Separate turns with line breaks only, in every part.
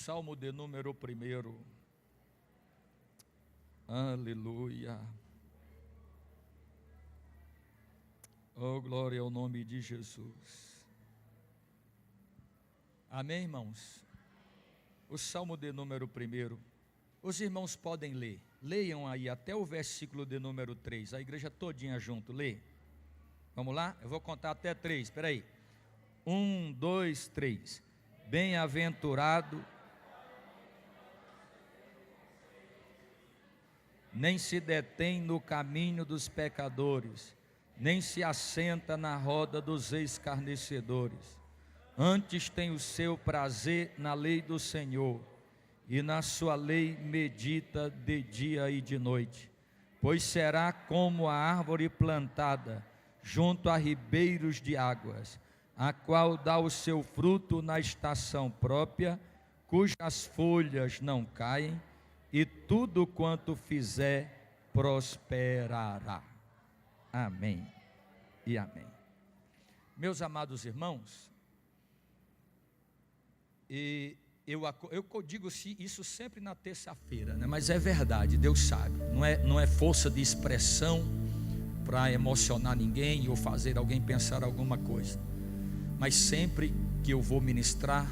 Salmo de número 1. Aleluia. Oh, glória ao nome de Jesus. Amém, irmãos? O Salmo de número 1. Os irmãos podem ler. Leiam aí até o versículo de número 3. A igreja todinha junto, lê. Vamos lá? Eu vou contar até 3, espera aí. 1, 2, 3. Bem-aventurado, nem se detém no caminho dos pecadores, nem se assenta na roda dos escarnecedores. Antes tem o seu prazer na lei do Senhor, e na sua lei medita de dia e de noite. Pois será como a árvore plantada junto a ribeiros de águas, a qual dá o seu fruto na estação própria, cujas folhas não caem, e tudo quanto fizer prosperará. Amém e amém. Meus amados irmãos, eu digo isso sempre na terça-feira, né? Mas é verdade, Deus sabe, não é força de expressão para emocionar ninguém ou fazer alguém pensar alguma coisa. Mas sempre que eu vou ministrar,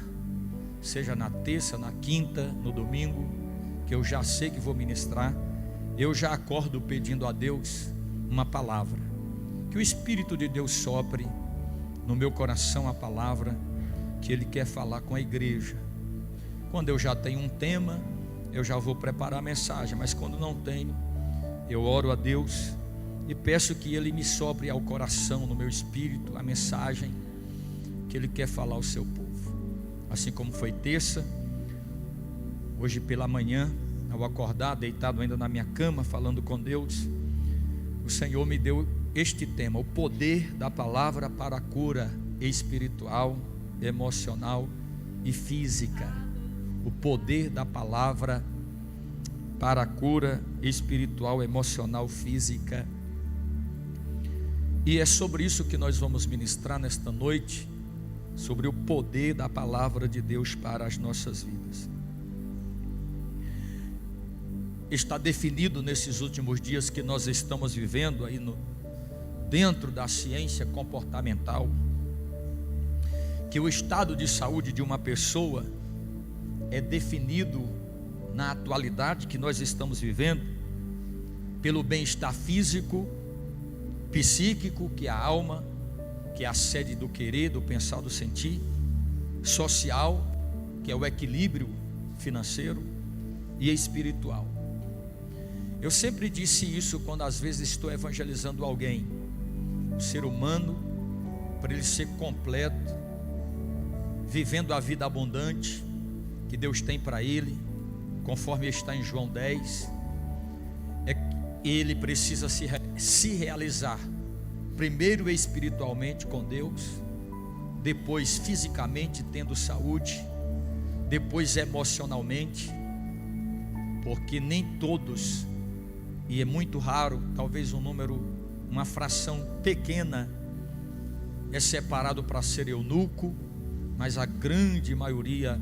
seja na terça, na quinta, no domingo, que eu já sei que vou ministrar, eu já acordo pedindo a Deus uma palavra, que o Espírito de Deus sopre no meu coração a palavra que Ele quer falar com a igreja. Quando eu já tenho um tema, eu já vou preparar a mensagem, mas quando não tenho, eu oro a Deus e peço que Ele me sopre ao coração, no meu espírito, a mensagem que Ele quer falar ao seu povo. Assim como foi terça, hoje pela manhã, ao acordar, deitado ainda na minha cama, falando com Deus, o Senhor me deu este tema: o poder da palavra para a cura espiritual, emocional e física. O poder da palavra para a cura espiritual, emocional, física. E é sobre isso que nós vamos ministrar nesta noite, sobre o poder da palavra de Deus para as nossas vidas. Está definido nesses últimos dias que nós estamos vivendo aí dentro da ciência comportamental, que o estado de saúde de uma pessoa é definido na atualidade que nós estamos vivendo pelo bem-estar físico, psíquico, que é a alma, que é a sede do querer, do pensar, do sentir, social, que é o equilíbrio financeiro, e espiritual. Eu sempre disse isso quando às vezes estou evangelizando alguém. O ser humano, para ele ser completo, vivendo a vida abundante que Deus tem para ele, conforme está em João 10, ele precisa se realizar primeiro espiritualmente com Deus, depois fisicamente tendo saúde, depois emocionalmente, porque nem todos, e é muito raro, talvez uma fração pequena é separado para ser eunuco, mas a grande maioria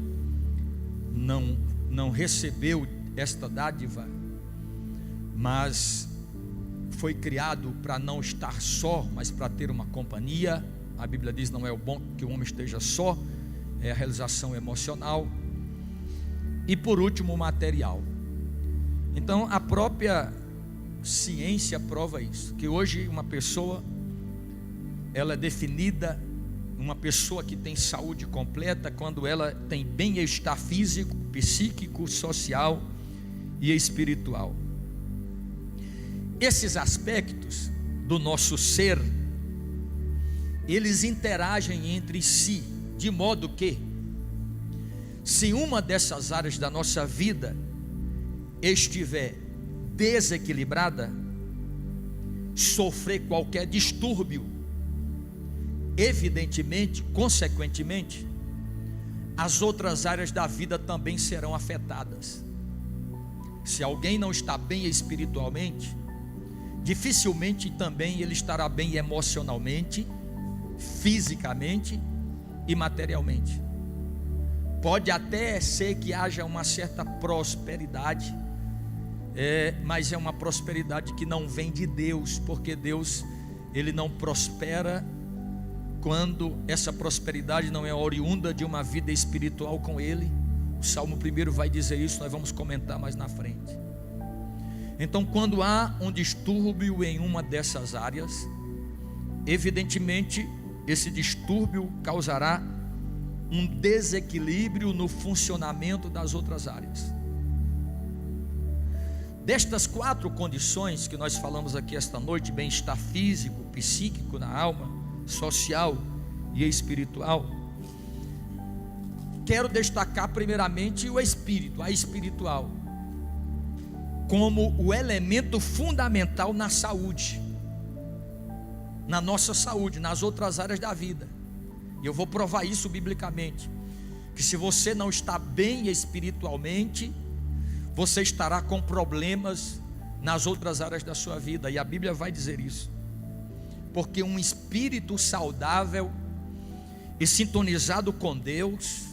não recebeu esta dádiva, mas foi criado para não estar só, mas para ter uma companhia. A Bíblia diz: não é o bom que o homem esteja só, é a realização emocional. E por último, o material. Então a própria ciência prova isso, que hoje uma pessoa, ela é definida, uma pessoa que tem saúde completa, quando ela tem bem-estar físico, psíquico, social e espiritual. Esses aspectos do nosso ser, eles interagem entre si, de modo que, se uma dessas áreas da nossa vida estiver desequilibrada, sofrer qualquer distúrbio, evidentemente, consequentemente, as outras áreas da vida também serão afetadas. Se alguém não está bem espiritualmente, dificilmente também ele estará bem emocionalmente, fisicamente e materialmente. Pode até ser que haja uma certa prosperidade, mas é uma prosperidade que não vem de Deus, porque Deus, Ele não prospera quando essa prosperidade não é oriunda de uma vida espiritual com Ele. O Salmo 1 vai dizer isso, nós vamos comentar mais na frente. Então, quando há um distúrbio em uma dessas áreas, evidentemente esse distúrbio causará um desequilíbrio no funcionamento das outras áreas. Destas 4 condições que nós falamos aqui esta noite: bem-estar físico, psíquico na alma, social e espiritual, quero destacar primeiramente o espírito, a espiritual, como o elemento fundamental na saúde, na nossa saúde, nas outras áreas da vida. E eu vou provar isso biblicamente, que se você não está bem espiritualmente, você estará com problemas nas outras áreas da sua vida, e a Bíblia vai dizer isso, porque um espírito saudável e sintonizado com Deus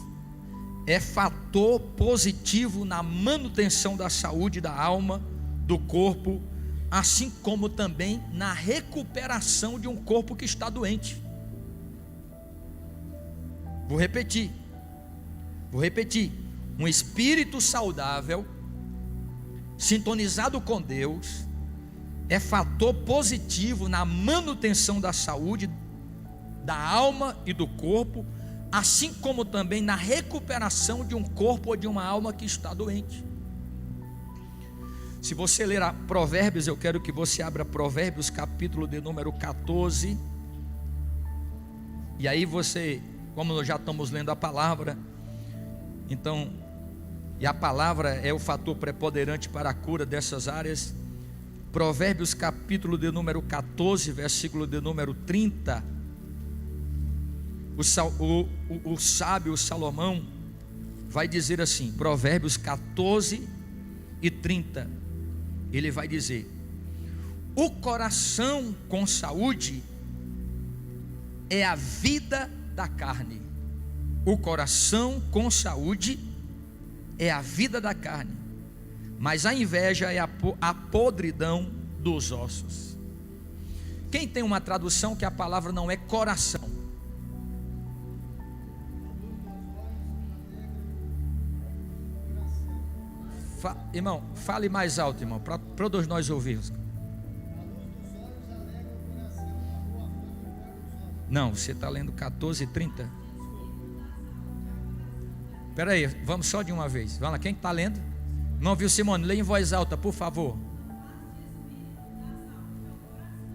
é fator positivo na manutenção da saúde da alma, do corpo, assim como também na recuperação de um corpo que está doente. Vou repetir. Um espírito saudável, sintonizado com Deus, é fator positivo na manutenção da saúde da alma e do corpo, assim como também na recuperação de um corpo ou de uma alma que está doente. Se você ler a Provérbios, eu quero que você abra Provérbios capítulo de número 14. E aí você, como nós já estamos lendo a palavra, então, e a palavra é o fator preponderante para a cura dessas áreas. Provérbios capítulo de número 14, versículo de número 30. O sábio Salomão vai dizer assim, Provérbios 14 e 30, ele vai dizer: o coração com saúde é a vida da carne. O coração com saúde é a vida da carne, mas a inveja é a podridão dos ossos. Quem tem uma tradução que a palavra não é coração? Irmão, fale mais alto, irmão, para todos nós ouvirmos. Não, você está lendo 14:30. Espera aí, vamos só de uma vez. Vamos lá, quem está lendo? Não viu, Simone? Leia em voz alta, por favor.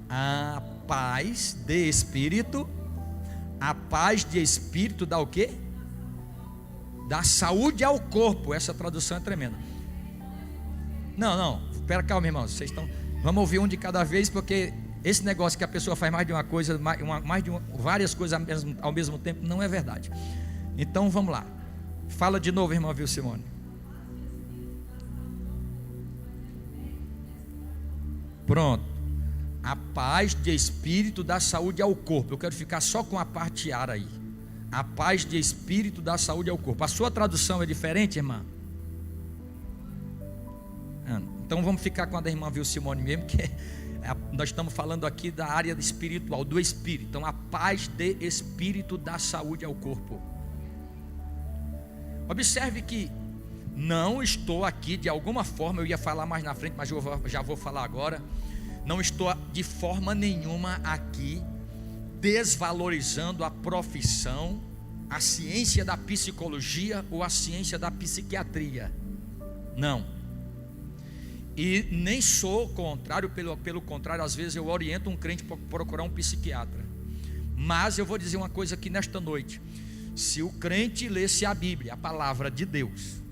A paz de espírito. A paz de espírito dá o quê? Dá saúde ao corpo. Essa tradução é tremenda. Não, espera, calma, irmãos. Vocês estão. Vamos ouvir um de cada vez, porque esse negócio que a pessoa faz mais de uma coisa, várias coisas ao mesmo tempo, não é verdade. Então vamos lá. Fala de novo, irmão, viu, Simone? Pronto. A paz de espírito dá saúde ao corpo. Eu quero ficar só com a parte ar aí. A paz de espírito dá saúde ao corpo. A sua tradução é diferente, irmã? Então vamos ficar com a da irmã viu, Simone mesmo, que nós estamos falando aqui da área espiritual, do espírito. Então a paz de espírito dá saúde ao corpo. Observe que não estou aqui de alguma forma, eu ia falar mais na frente, mas já vou falar agora. Não estou de forma nenhuma aqui desvalorizando a profissão, a ciência da psicologia ou a ciência da psiquiatria. Não. E nem sou contrário, pelo contrário, às vezes eu oriento um crente para procurar um psiquiatra. Mas eu vou dizer uma coisa aqui nesta noite: se o crente lesse a Bíblia, a palavra de Deus,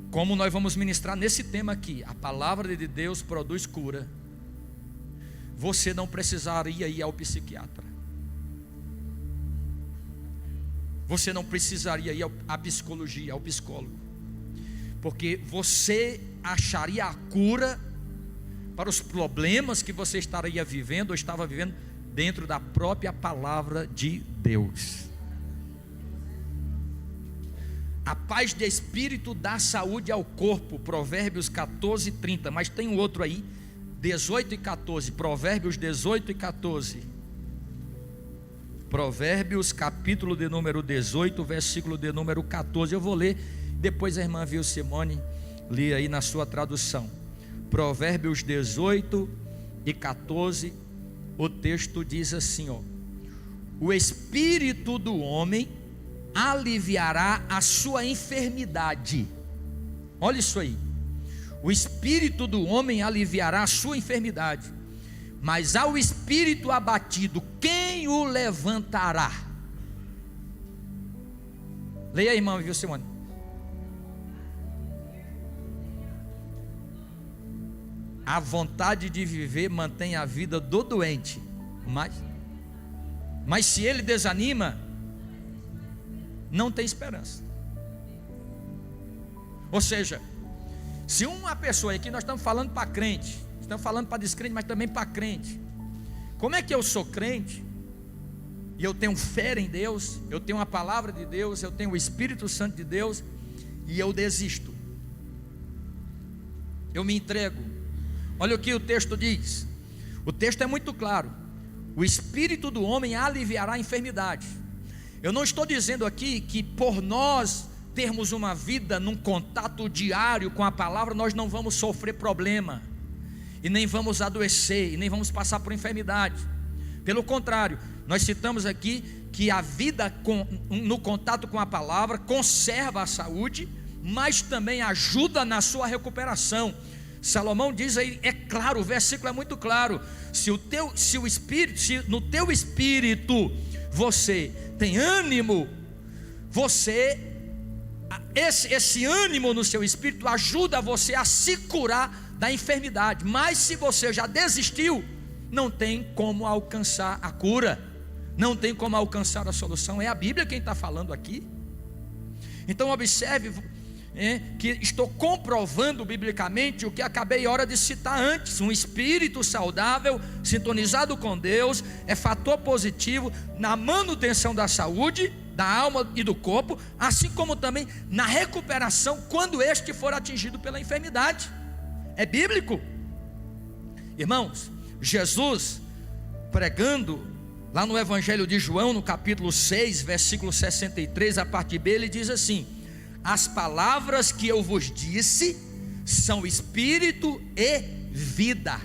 como nós vamos ministrar nesse tema aqui, a palavra de Deus produz cura, você não precisaria ir ao psiquiatra. Você não precisaria ir à psicologia, ao psicólogo, porque você acharia a cura para os problemas que você estaria vivendo ou estava vivendo dentro da própria palavra de Deus. A paz de espírito dá saúde ao corpo, Provérbios 14, 30. Mas tem um outro aí, 18 e 14, Provérbios 18 e 14. Provérbios capítulo de número 18, versículo de número 14. Eu vou ler, depois a irmã Vil Simone lê aí na sua tradução. Provérbios 18 e 14, o texto diz assim, ó: o espírito do homem aliviará a sua enfermidade. Olha isso aí. O espírito do homem aliviará a sua enfermidade, mas ao espírito abatido, quem o levantará? Leia aí, irmã, viu, Simone? A vontade de viver mantém a vida do doente, mas se ele desanima, não tem esperança. Ou seja, se uma pessoa, aqui nós estamos falando para crente, estamos falando para descrente, mas também para crente. Como é que eu sou crente e eu tenho fé em Deus, eu tenho a palavra de Deus, eu tenho o Espírito Santo de Deus, e eu desisto, eu me entrego? Olha o que o texto diz. O texto é muito claro: o espírito do homem aliviará a enfermidade. Eu não estou dizendo aqui que por nós termos uma vida num contato diário com a palavra, nós não vamos sofrer problema, e nem vamos adoecer, e nem vamos passar por enfermidade. Pelo contrário, nós citamos aqui que a vida no contato com a palavra conserva a saúde, mas também ajuda na sua recuperação. Salomão diz aí, é claro, o versículo é muito claro: se no teu espírito você tem ânimo, esse ânimo no seu espírito ajuda você a se curar da enfermidade. Mas se você já desistiu, não tem como alcançar a cura, não tem como alcançar a solução. É a Bíblia quem está falando aqui. Então observe que estou comprovando biblicamente o que acabei hora de citar antes. Um espírito saudável, sintonizado com Deus, é fator positivo na manutenção da saúde, da alma e do corpo, assim como também na recuperação quando este for atingido pela enfermidade. É bíblico. Irmãos, Jesus pregando lá no Evangelho de João, no capítulo 6, versículo 63, a parte B, ele diz assim: as palavras que eu vos disse são espírito e vida.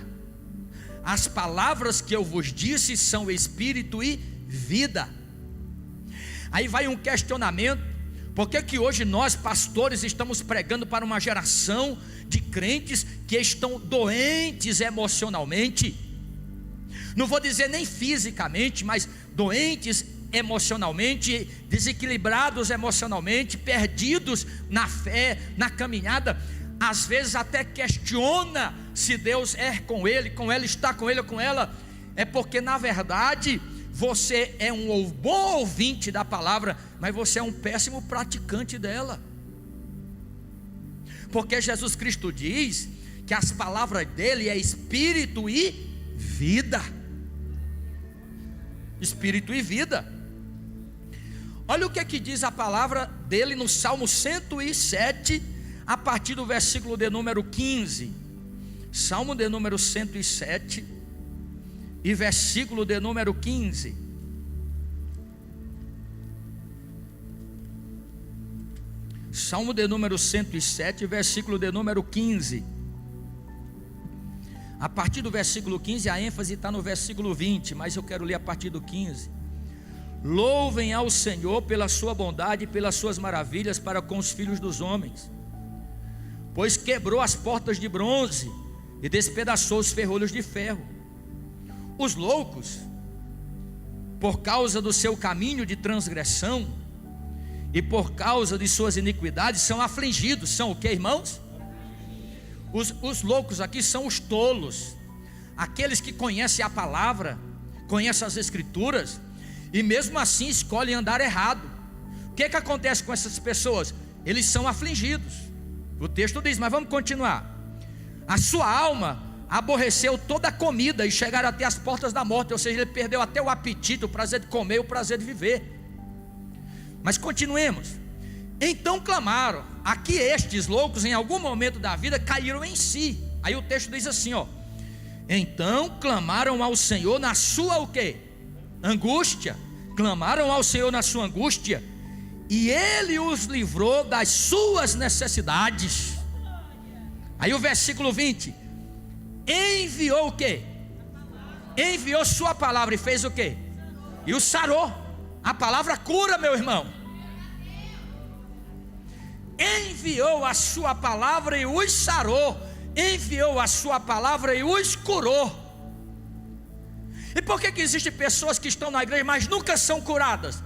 As palavras que eu vos disse são espírito e vida. Aí vai um questionamento: por que que hoje nós pastores estamos pregando para uma geração de crentes que estão doentes emocionalmente? Não vou dizer nem fisicamente, mas doentes emocionalmente, desequilibrados emocionalmente, perdidos na fé, na caminhada. Às vezes até questiona se Deus é com ele, está com ele ou com ela. É porque na verdade você é um bom ouvinte da palavra, mas você é um péssimo praticante dela. Porque Jesus Cristo diz que as palavras dele é espírito e vida. Espírito e vida. Olha o que é que diz a palavra dele no Salmo 107, a partir do versículo de número 15. Salmo de número 107 e versículo de número 15. Salmo de número 107, versículo de número 15. A partir do versículo 15, a ênfase está no versículo 20, mas eu quero ler a partir do 15. Louvem ao Senhor pela sua bondade e pelas suas maravilhas para com os filhos dos homens, pois quebrou as portas de bronze e despedaçou os ferrolhos de ferro. Os loucos, por causa do seu caminho de transgressão e por causa de suas iniquidades, são afligidos. São o que, irmãos? Os loucos aqui são os tolos, aqueles que conhecem a palavra, conhecem as escrituras, e mesmo assim escolhem andar errado. O que que acontece com essas pessoas? Eles são afligidos. O texto diz, mas vamos continuar. A sua alma aborreceu toda a comida e chegaram até as portas da morte. Ou seja, ele perdeu até o apetite, o prazer de comer, o prazer de viver. Mas continuemos. Então clamaram. Aqui estes loucos em algum momento da vida caíram em si. Aí o texto diz assim, ó: então clamaram ao Senhor na sua o quê? Angústia. Clamaram ao Senhor na sua angústia, e Ele os livrou das suas necessidades. Aí o versículo 20: enviou o quê? Enviou sua palavra e fez o quê? E o sarou. A palavra cura, meu irmão. Enviou a sua palavra e os sarou. Enviou a sua palavra e os curou. E por que existem pessoas que estão na igreja, mas nunca são curadas?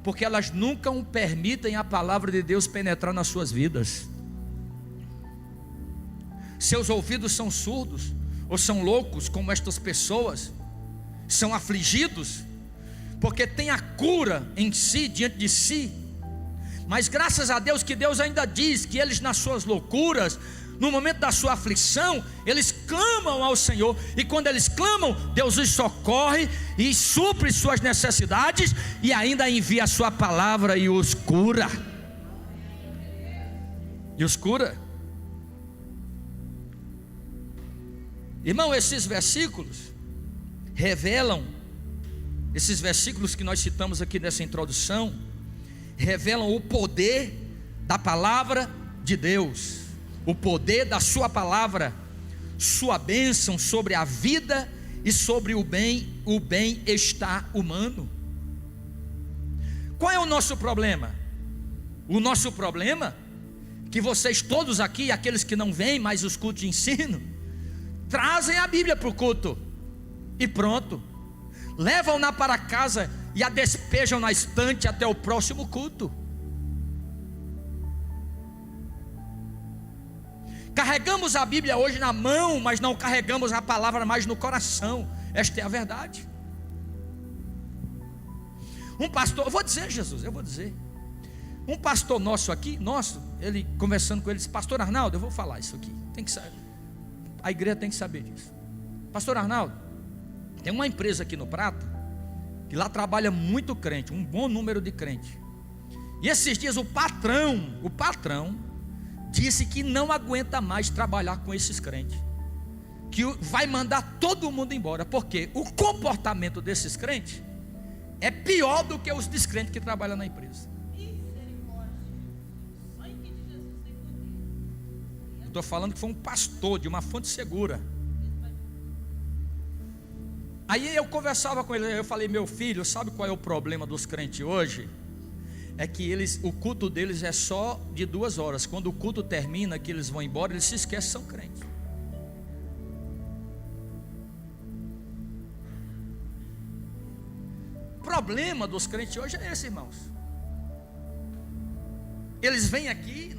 Porque elas nunca permitem a palavra de Deus penetrar nas suas vidas. Seus ouvidos são surdos, ou são loucos como estas pessoas, são afligidos, porque tem a cura em si, diante de si. Mas graças a Deus que Deus ainda diz que eles, nas suas loucuras, no momento da sua aflição, eles clamam ao Senhor, e quando eles clamam, Deus os socorre e supre suas necessidades, e ainda envia a sua palavra e os cura. E os cura. Irmão, esses versículos revelam, esses versículos que nós citamos aqui nessa introdução, revelam o poder da palavra de Deus, o poder da sua palavra, sua bênção sobre a vida e sobre o bem-estar humano. Qual é o nosso problema? O nosso problema, que vocês todos aqui, aqueles que não vêm mais os cultos de ensino, trazem a Bíblia para o culto, e pronto, levam-na para casa e a despejam na estante até o próximo culto. Carregamos a Bíblia hoje na mão, mas não carregamos a palavra mais no coração. Esta é a verdade. Um pastor, eu vou dizer, Jesus, eu vou dizer. Um pastor nosso aqui, ele conversando com ele, disse: pastor Arnaldo, eu vou falar isso aqui, tem que saber, a igreja tem que saber disso. Pastor Arnaldo, tem uma empresa aqui no Prata, que lá trabalha muito crente, um bom número de crente. E esses dias o patrão disse que não aguenta mais trabalhar com esses crentes, que vai mandar todo mundo embora, porque o comportamento desses crentes é pior do que os descrentes que trabalham na empresa. Eu estou falando que foi um pastor de uma fonte segura. Aí eu conversava com ele, eu falei: meu filho, sabe qual é o problema dos crentes hoje? É que o culto deles é só de 2 horas. Quando o culto termina, que eles vão embora, eles se esquecem que são crentes. O problema dos crentes hoje é esse, irmãos. Eles vêm aqui,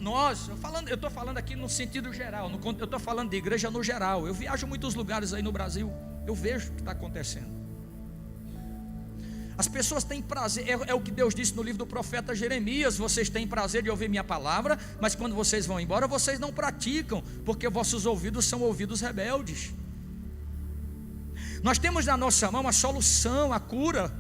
eu estou falando aqui no sentido geral, eu estou falando de igreja no geral. Eu viajo em muitos lugares aí no Brasil, eu vejo o que está acontecendo. As pessoas têm prazer, é o que Deus disse no livro do profeta Jeremias: vocês têm prazer de ouvir minha palavra, mas quando vocês vão embora, vocês não praticam, porque vossos ouvidos são ouvidos rebeldes. Nós temos na nossa mão a solução, a cura,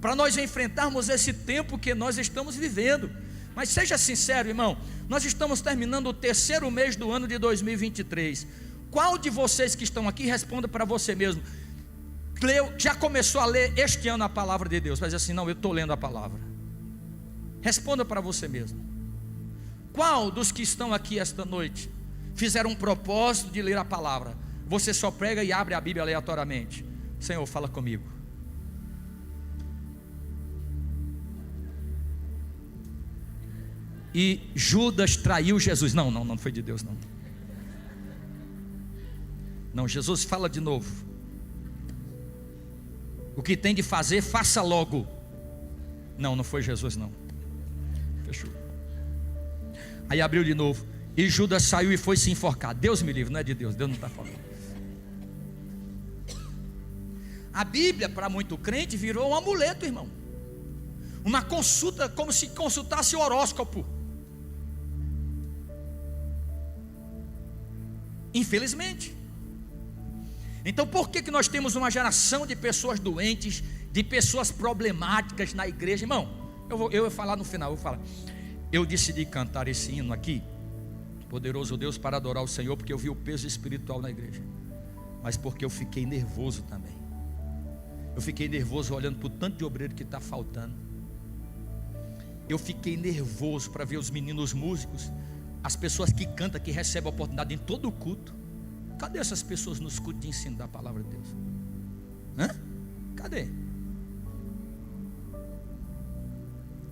para nós enfrentarmos esse tempo que nós estamos vivendo. Mas seja sincero, irmão, nós estamos terminando o 3º mês do ano de 2023. Qual de vocês que estão aqui, responda para você mesmo: já começou a ler este ano a palavra de Deus? Vai dizer assim: não, eu estou lendo a palavra. Responda para você mesmo. Qual dos que estão aqui esta noite fizeram um propósito de ler a palavra? Você só prega e abre a Bíblia aleatoriamente. Senhor, fala comigo. E Judas traiu Jesus. Não foi de Deus, não. Não, Jesus fala de novo: o que tem de fazer, faça logo. Não foi Jesus, não. Fechou. Aí abriu de novo: e Judas saiu e foi se enforcar. Deus me livre, não é de Deus, Deus não está falando. A Bíblia, para muito crente, virou um amuleto, irmão. Uma consulta, como se consultasse o horóscopo. Infelizmente. Então por que nós temos uma geração de pessoas doentes, de pessoas problemáticas na igreja? Irmão, eu vou falar no final, eu decidi cantar esse hino aqui, Poderoso Deus, para adorar o Senhor, porque eu vi o peso espiritual na igreja, mas porque eu fiquei nervoso também. Eu fiquei nervoso olhando para o tanto de obreiro que está faltando. Eu fiquei nervoso para ver os meninos músicos, as pessoas que cantam, que recebem a oportunidade em todo o culto. Cadê essas pessoas nos cultos de ensino da palavra de Deus? Cadê?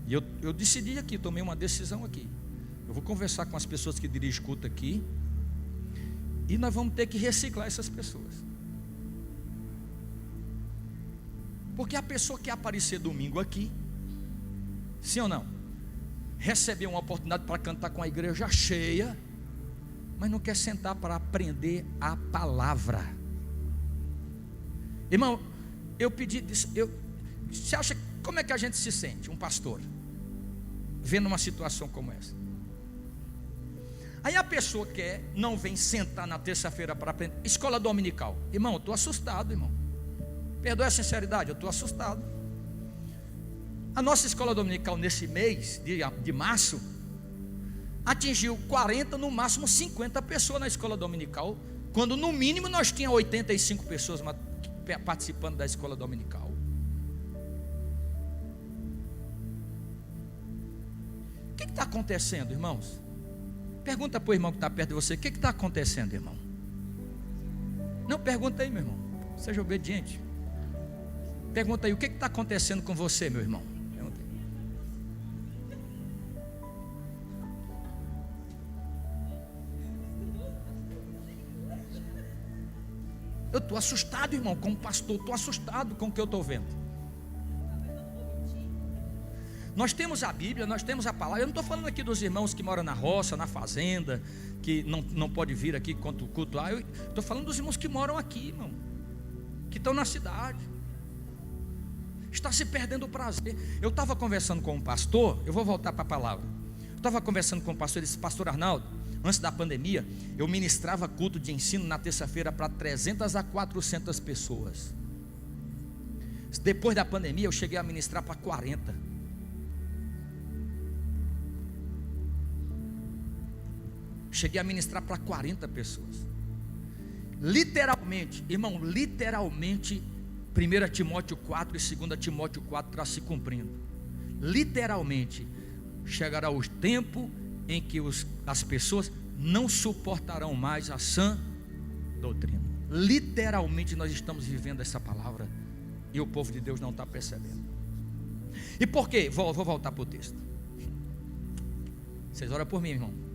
E eu decidi aqui, tomei uma decisão aqui. Eu vou conversar com as pessoas que dirigem culto aqui, e nós vamos ter que reciclar essas pessoas. Porque a pessoa que aparecer domingo aqui, sim ou não, receber uma oportunidade para cantar com a igreja cheia, mas não quer sentar para aprender a palavra. Irmão, eu pedi, você acha, como é que a gente se sente, um pastor, vendo uma situação como essa? Aí a pessoa não vem sentar na terça-feira para aprender. Escola dominical, irmão, eu estou assustado, irmão. Perdoe a sinceridade, eu estou assustado. A nossa escola dominical nesse mês de março atingiu 40, no máximo 50 pessoas na escola dominical, quando no mínimo nós tínhamos 85 pessoas participando da escola dominical. O que está acontecendo, irmãos? Pergunta para o irmão que está perto de você: o que está acontecendo, irmão? Não, pergunta aí, meu irmão, seja obediente. Pergunta aí, o que está acontecendo com você, meu irmão? Pergunta aí. Eu estou assustado, irmão, como pastor, estou assustado com o que eu estou vendo. Nós temos a Bíblia, nós temos a palavra. Eu não estou falando aqui dos irmãos que moram na roça, na fazenda, que não pode vir aqui quanto o culto lá. Eu estou falando dos irmãos que moram aqui, irmão, que estão na cidade. Está se perdendo o prazer. Eu estava conversando com um pastor, eu vou voltar para a palavra. Eu estava conversando com um pastor, ele disse: pastor Arnaldo, antes da pandemia, eu ministrava culto de ensino na terça-feira para 300 a 400 pessoas. Depois da pandemia, eu cheguei a ministrar para 40. Cheguei a ministrar para 40 pessoas. Literalmente, irmão, literalmente, 1 Timóteo 4 e 2 Timóteo 4 está se cumprindo. Literalmente, chegará o tempo em que as pessoas não suportarão mais a sã doutrina. Literalmente nós estamos vivendo essa palavra, e o povo de Deus não está percebendo. E por quê? Vou voltar para o texto. Vocês oram por mim, irmão.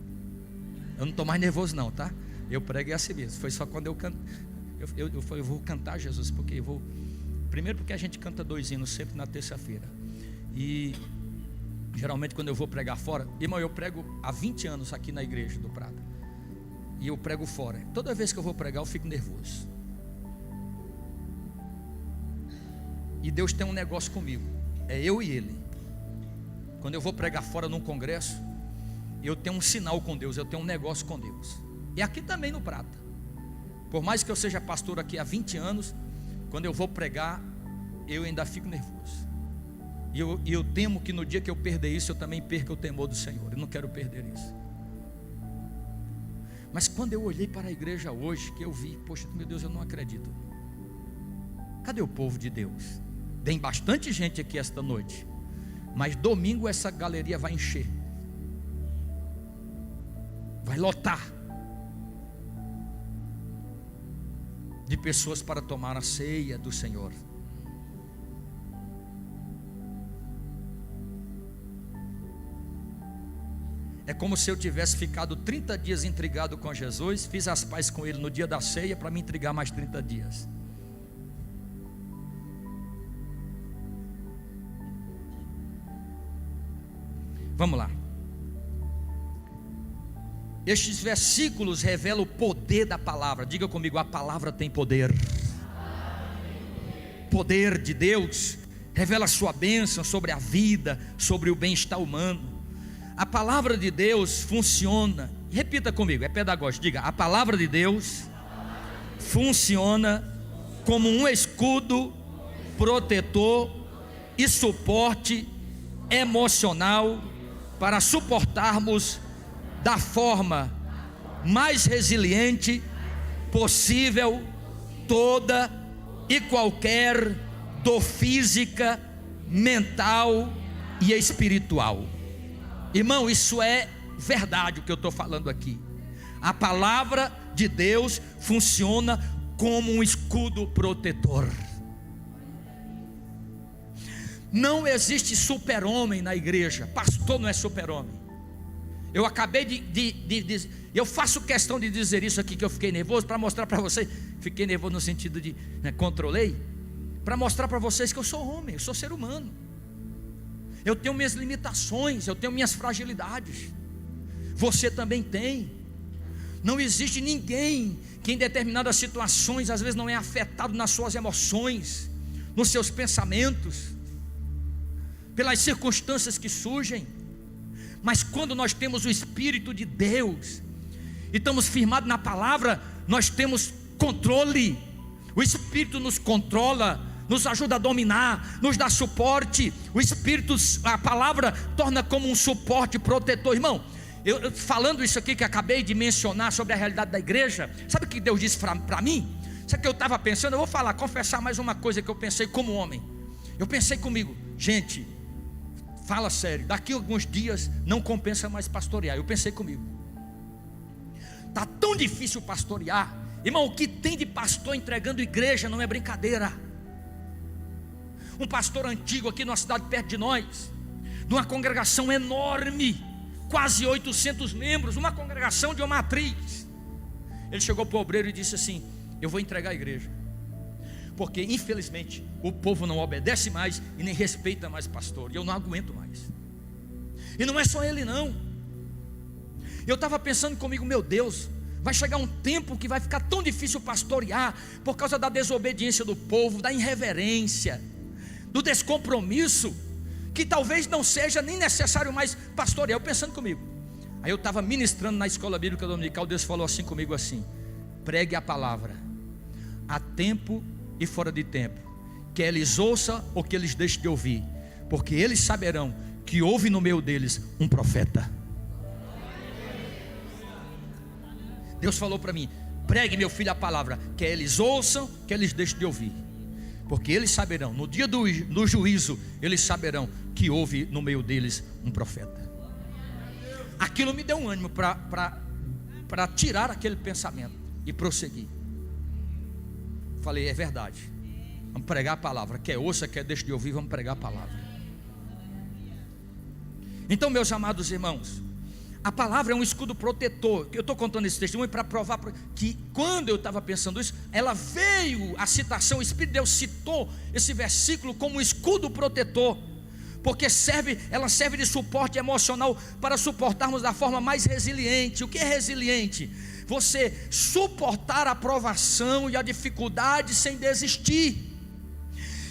Eu não estou mais nervoso não, tá? Eu preguei assim mesmo. Foi só quando eu canto. Eu vou cantar Jesus, porque eu vou. Primeiro porque a gente canta 2 hinos sempre na terça-feira. E geralmente quando eu vou pregar fora, irmão, eu prego há 20 anos aqui na igreja do Prata. E eu prego fora. Toda vez que eu vou pregar eu fico nervoso. E Deus tem um negócio comigo. É eu e Ele. Quando eu vou pregar fora num congresso, eu tenho um sinal com Deus, eu tenho um negócio com Deus. E aqui também no Prata. Por mais que eu seja pastor aqui há 20 anos, quando eu vou pregar, eu ainda fico nervoso. E eu temo que no dia que eu perder isso, eu também perca o temor do Senhor. Eu não quero perder isso. Mas quando eu olhei para a igreja hoje, que eu vi, poxa, meu Deus, eu não acredito. Cadê o povo de Deus? Tem bastante gente aqui esta noite, mas domingo essa galeria vai encher. Vai lotar de pessoas para tomar a ceia do Senhor. É como se eu tivesse ficado 30 dias intrigado com Jesus, fiz as pazes com Ele no dia da ceia para me intrigar mais 30 dias. Vamos lá. Estes versículos revelam o poder da palavra. Diga comigo: a palavra tem poder. Poder de Deus revela a sua bênção sobre a vida, sobre o bem-estar humano. A palavra de Deus funciona. Repita comigo, é pedagógico. Diga: a palavra de Deus funciona como um escudo protetor e suporte emocional para suportarmos da forma mais resiliente possível toda e qualquer dor física, mental e espiritual. Irmão, isso é verdade o que eu estou falando aqui. A palavra de Deus funciona como um escudo protetor. Não existe super-homem na igreja. Pastor não é super-homem. Eu acabei de eu faço questão de dizer isso aqui, que eu fiquei nervoso, para mostrar para vocês. Fiquei nervoso no sentido de controlei, para mostrar para vocês que eu sou homem, eu sou ser humano. Eu tenho minhas limitações, eu tenho minhas fragilidades. Você também tem. Não existe ninguém que em determinadas situações às vezes não é afetado nas suas emoções, nos seus pensamentos, pelas circunstâncias que surgem. Mas quando nós temos o Espírito de Deus e estamos firmados na palavra, nós temos controle. O Espírito nos controla, nos ajuda a dominar, nos dá suporte. O Espírito, a palavra torna como um suporte protetor. Irmão, eu falando isso aqui que acabei de mencionar sobre a realidade da igreja, sabe o que Deus disse para mim? Sabe o que eu estava pensando? Eu vou falar, confessar mais uma coisa que eu pensei como homem. Eu pensei comigo, gente, fala sério, daqui a alguns dias não compensa mais pastorear. Eu pensei comigo, está tão difícil pastorear. Irmão, o que tem de pastor entregando igreja não é brincadeira. Um pastor antigo aqui numa cidade perto de nós, de uma congregação enorme, quase 800 membros, uma congregação de uma matriz. Ele chegou para o obreiro e disse assim: eu vou entregar a igreja, porque infelizmente o povo não obedece mais e nem respeita mais pastor, e eu não aguento mais. E não é só ele não. Eu estava pensando comigo, meu Deus, vai chegar um tempo que vai ficar tão difícil pastorear, por causa da desobediência do povo, da irreverência, do descompromisso, que talvez não seja nem necessário mais pastorear. Eu pensando comigo, aí eu estava ministrando na escola bíblica dominical. Deus falou assim comigo assim: pregue a palavra a tempo e fora de tempo, que eles ouçam ou que eles deixem de ouvir, porque eles saberão que houve no meio deles um profeta. Deus falou para mim: pregue, meu filho, a palavra, que eles ouçam, que eles deixem de ouvir, porque eles saberão, no dia do juízo, eles saberão que houve no meio deles um profeta. Aquilo me deu um ânimo para tirar aquele pensamento e prosseguir. Falei, é verdade, vamos pregar a palavra, quer ouça, quer deixe de ouvir, vamos pregar a palavra. Então, meus amados irmãos, a palavra é um escudo protetor. Eu estou contando esse testemunho para provar que quando eu estava pensando isso, ela veio, a citação, o Espírito de Deus citou esse versículo como um escudo protetor, porque ela serve de suporte emocional para suportarmos da forma mais resiliente. O que é resiliente? Você suportar a provação e a dificuldade sem desistir.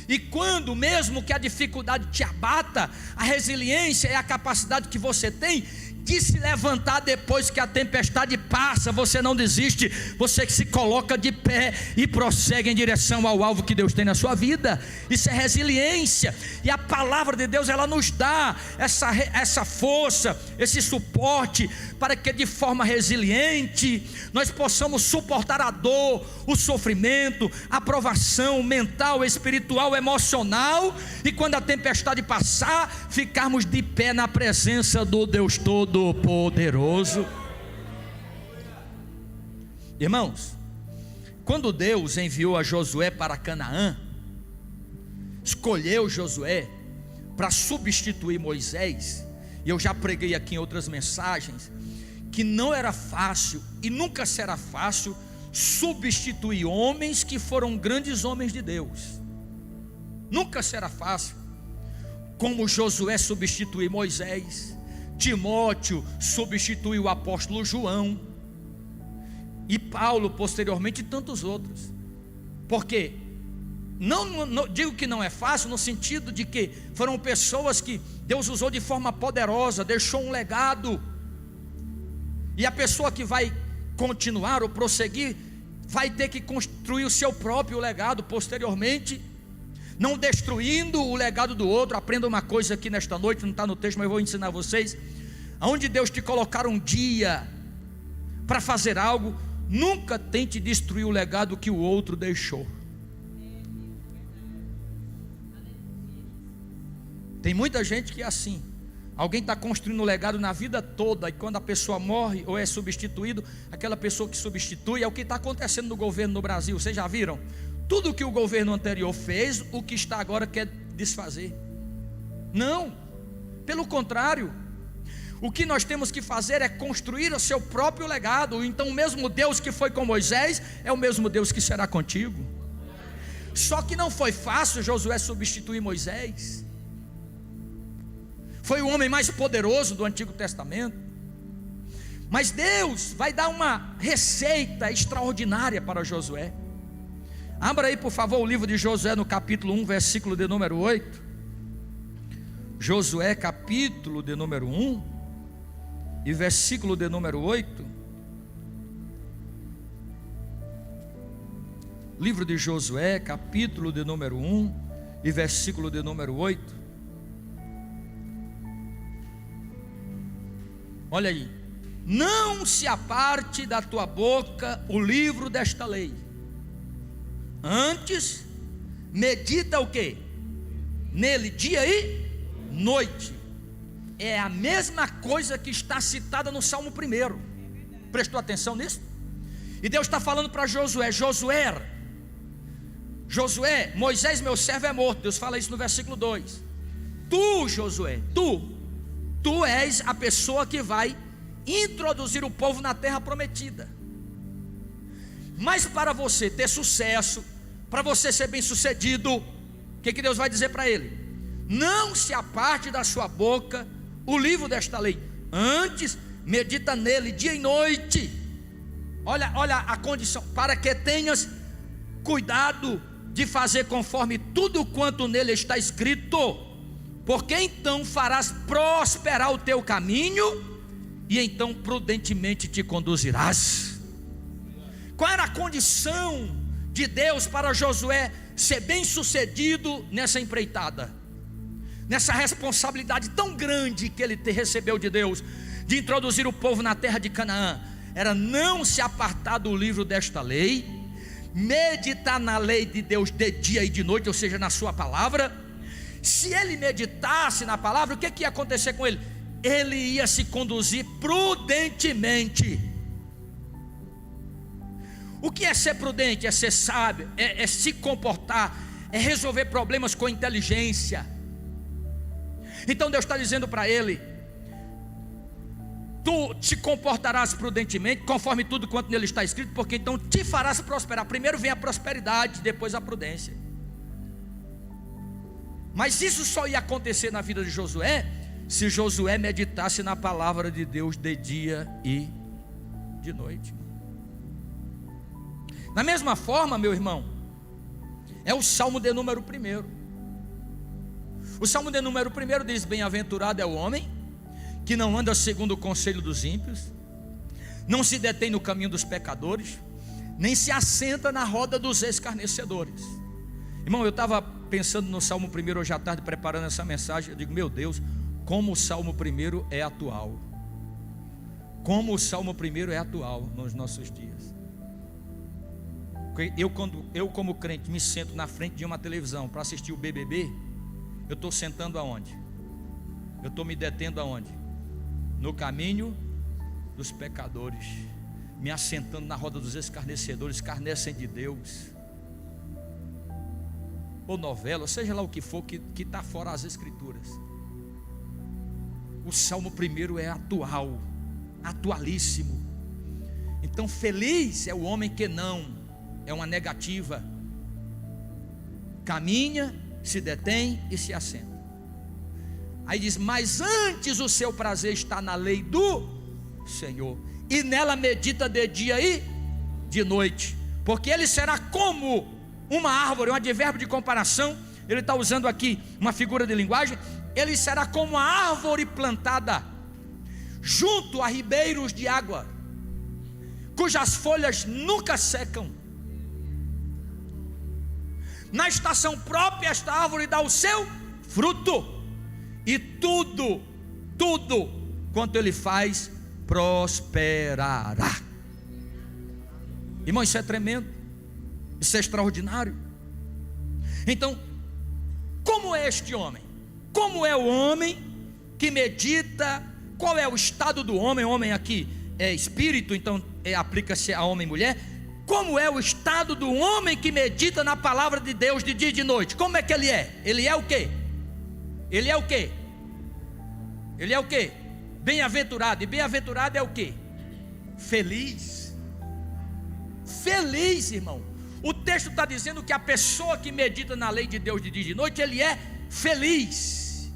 E quando mesmo que a dificuldade te abata, a resiliência é a capacidade que você tem de se levantar depois que a tempestade passa. Você não desiste, você se coloca de pé e prossegue em direção ao alvo que Deus tem na sua vida. Isso é resiliência. E a palavra de Deus, ela nos dá essa força, esse suporte, para que de forma resiliente nós possamos suportar a dor, o sofrimento, a provação mental, espiritual, emocional, e quando a tempestade passar, ficarmos de pé na presença do Deus Todo-Poderoso. Irmãos, quando Deus enviou a Josué para Canaã, escolheu Josué para substituir Moisés, e eu já preguei aqui em outras mensagens, que não era fácil e nunca será fácil substituir homens que foram grandes homens de Deus. Nunca será fácil, como Josué substituiu Moisés, Timóteo substituiu o apóstolo João, e Paulo posteriormente, e tantos outros. Porque não digo que não é fácil, no sentido de que foram pessoas que Deus usou de forma poderosa, deixou um legado, e a pessoa que vai continuar ou prosseguir vai ter que construir o seu próprio legado posteriormente, não destruindo o legado do outro. Aprenda uma coisa aqui nesta noite, não está no texto, mas eu vou ensinar vocês. aonde Deus te colocar um dia para fazer algo, nunca tente destruir o legado que o outro deixou. Tem muita gente que é assim. Alguém está construindo um legado na vida toda, e quando a pessoa morre ou é substituído, aquela pessoa que substitui, é o que está acontecendo no governo no Brasil. Vocês já viram? Tudo que o governo anterior fez, o que está agora quer desfazer. Não, pelo contrário, o que nós temos que fazer é construir o seu próprio legado. Então o mesmo Deus que foi com Moisés é o mesmo Deus que será contigo. Só que não foi fácil Josué substituir Moisés. Foi o homem mais poderoso do Antigo Testamento. Mas Deus vai dar uma receita extraordinária para Josué. Abra aí por favor o livro de Josué no capítulo 1, versículo de número 8. Josué capítulo de número 1 e versículo de número 8. Livro de Josué capítulo de número 1 e versículo de número 8. Olha aí: não se aparte da tua boca o livro desta lei, antes medita o quê? Nele dia e noite. É a mesma coisa que está citada no Salmo 1. Prestou atenção nisso? E Deus está falando para Josué: Josué, Moisés meu servo é morto. Deus fala isso no versículo 2. Tu, Josué, tu és a pessoa que vai introduzir o povo na terra prometida. Mas para você ter sucesso, para você ser bem sucedido, o que Deus vai dizer para ele? Não se aparte da sua boca o livro desta lei, antes medita nele dia e noite. Olha a condição: para que tenhas cuidado de fazer conforme tudo quanto nele está escrito, porque então farás prosperar o teu caminho, e então prudentemente te conduzirás. Qual era a condição de Deus para Josué ser bem sucedido nessa empreitada, nessa responsabilidade tão grande que ele recebeu de Deus, de introduzir o povo na terra de Canaã? Era não se apartar do livro desta lei, meditar na lei de Deus de dia e de noite, ou seja, na sua palavra. Se ele meditasse na palavra, o que ia acontecer com ele? Ele ia se conduzir prudentemente. O que é ser prudente? É ser sábio, é se comportar, é resolver problemas com inteligência. Então Deus está dizendo para ele: tu te comportarás prudentemente, conforme tudo quanto nele está escrito, porque então te farás prosperar. Primeiro vem a prosperidade, depois a prudência. Mas isso só ia acontecer na vida de Josué se Josué meditasse na palavra de Deus de dia e de noite. Da mesma forma, meu irmão, é o Salmo de número 1. O Salmo de número 1 diz: bem-aventurado é o homem que não anda segundo o conselho dos ímpios, não se detém no caminho dos pecadores, nem se assenta na roda dos escarnecedores. Irmão, eu estava pensando no Salmo 1 hoje à tarde, preparando essa mensagem. Eu digo: meu Deus, como o Salmo 1 é atual. Como o Salmo 1 é atual nos nossos dias. Eu como crente me sento na frente de uma televisão para assistir o BBB, eu estou sentando aonde? Eu estou me detendo aonde? No caminho dos pecadores, me assentando na roda dos escarnecedores, escarnecem de Deus. Ou novela, ou seja lá o que for que está fora das escrituras. O Salmo 1 é atual, atualíssimo. Então feliz é o homem que não, é uma negativa, caminha, se detém e se assenta. Aí diz: mas antes o seu prazer está na lei do Senhor, e nela medita de dia e de noite, porque ele será como uma árvore. Um advérbio de comparação, ele está usando aqui uma figura de linguagem. Ele será como uma árvore plantada junto a ribeiros de água, cujas folhas nunca secam. Na estação própria esta árvore dá o seu fruto, e tudo quanto Ele faz, prosperará. Irmão, isso é tremendo, isso é extraordinário. Então, como é este homem? Como é o homem que medita? Qual é o estado do homem? O homem aqui é espírito, então aplica-se a homem e mulher. Como é o estado do homem que medita na palavra de Deus de dia e de noite? Como é que ele é? Ele é o quê? Ele é o quê? Ele é o quê? Bem-aventurado. E bem-aventurado é o quê? Feliz. Feliz, irmão. O texto está dizendo que a pessoa que medita na lei de Deus de dia e de noite, ele é feliz.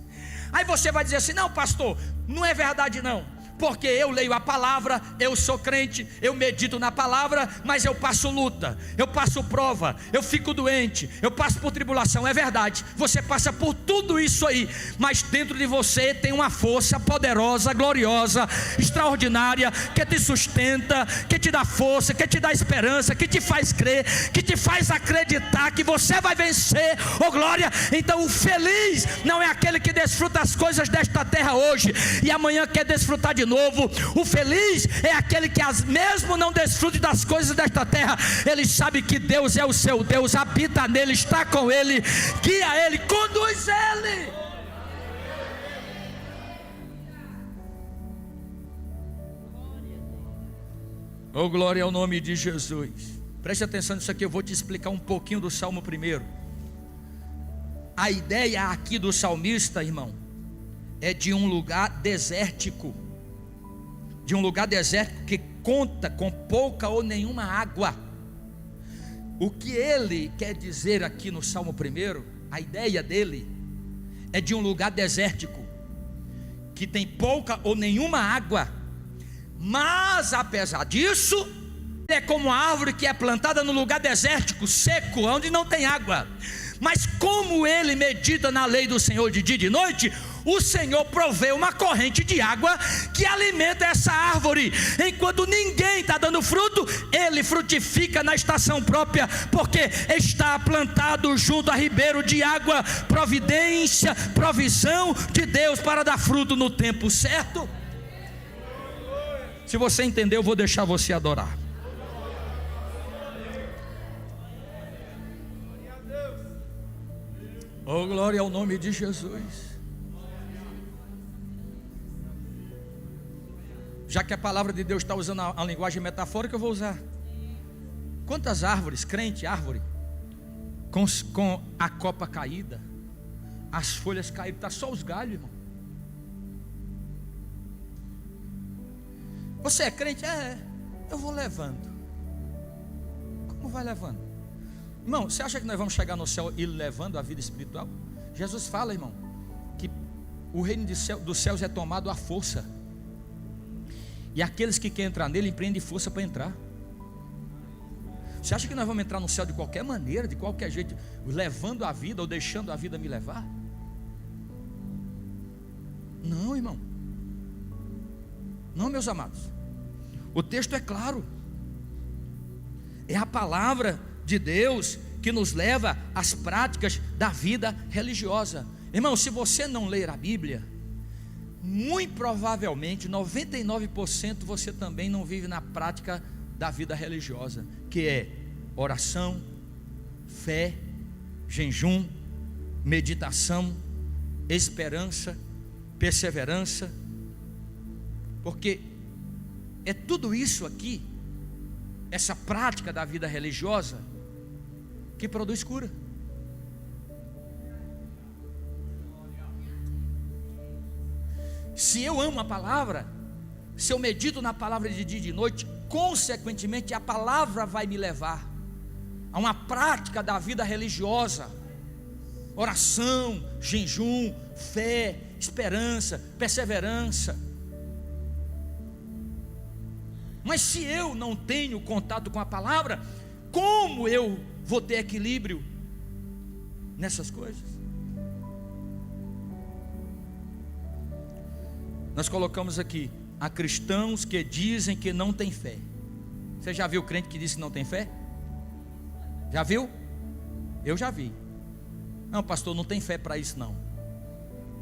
Aí você vai dizer assim: não, pastor, não é verdade não, porque eu leio a palavra, eu sou crente, eu medito na palavra, mas eu passo luta, eu passo prova, eu fico doente, eu passo por tribulação. É verdade, você passa por tudo isso aí, mas dentro de você tem uma força poderosa, gloriosa, extraordinária, que te sustenta, que te dá força, que te dá esperança, que te faz crer, que te faz acreditar que você vai vencer. Oh glória! Então o feliz não é aquele que desfruta as coisas desta terra hoje e amanhã quer desfrutar de novo. O feliz é aquele que mesmo não desfrute das coisas desta terra, ele sabe que Deus é o seu Deus, habita nele, está com ele, guia ele, conduz ele. Oh glória ao nome de Jesus. Preste atenção nisso aqui, eu vou te explicar um pouquinho do Salmo 1. A ideia aqui do salmista, irmão, é de um lugar desértico, de um lugar desértico que conta com pouca ou nenhuma água. O que ele quer dizer aqui no Salmo 1, a ideia dele é de um lugar desértico que tem pouca ou nenhuma água, mas apesar disso, é como a árvore que é plantada no lugar desértico, seco, onde não tem água. Mas como ele medita na lei do Senhor de dia e de noite, o Senhor provê uma corrente de água que alimenta essa árvore. Enquanto ninguém está dando fruto, ele frutifica na estação própria, porque está plantado junto a ribeiro de água. Providência, provisão de Deus para dar fruto no tempo certo. Se você entender, eu vou deixar você adorar. Oh glória ao nome de Jesus. Já que a palavra de Deus está usando a linguagem metafórica, eu vou usar. Quantas árvores, crente, árvore, com a copa caída, as folhas caídas, está só os galhos, irmão. Você é crente? Eu vou levando. Como vai levando? Irmão, você acha que nós vamos chegar no céu e levando a vida espiritual? Jesus fala, irmão, que o reino dos céus é tomado à força, e aqueles que querem entrar nele empreendem força para entrar. Você acha que nós vamos entrar no céu de qualquer maneira, de qualquer jeito, levando a vida ou deixando a vida me levar? Não, irmão. Não, meus amados. O texto é claro. É a palavra de Deus que nos leva às práticas da vida religiosa. Irmão, se você não ler a Bíblia, muito provavelmente 99% você também não vive na prática da vida religiosa, que é oração, fé, jejum, meditação, esperança, perseverança. Porque é tudo isso aqui, essa prática da vida religiosa, que produz cura. Se eu amo a palavra, se eu medito na palavra de dia e de noite, consequentemente a palavra vai me levar a uma prática da vida religiosa, oração, jejum, fé, esperança, perseverança. Mas se eu não tenho contato com a palavra, como eu vou ter equilíbrio nessas coisas? Nós colocamos aqui: há cristãos que dizem que não tem fé. Você já viu crente que diz que não tem fé? Já viu? Eu já vi. Não, pastor, não tem fé para isso não.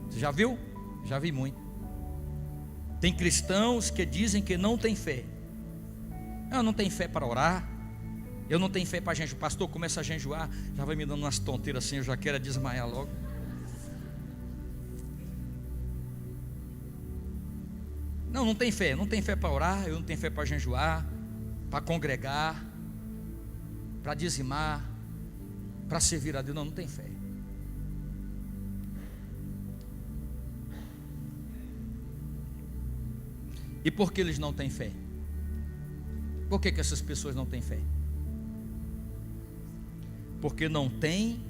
Você já viu? Já vi muito. Tem cristãos que dizem que não tem fé. Eu não tenho fé para orar, eu não tenho fé para jejuar. Pastor, começa a jejuar, já vai me dando umas tonteiras assim, eu já quero desmaiar logo. Não tem fé, não tem fé para orar, eu não tenho fé para jejuar, para congregar, para dizimar, para servir a Deus. Não tem fé. E por que eles não têm fé? Por que essas pessoas não têm fé? Porque não têm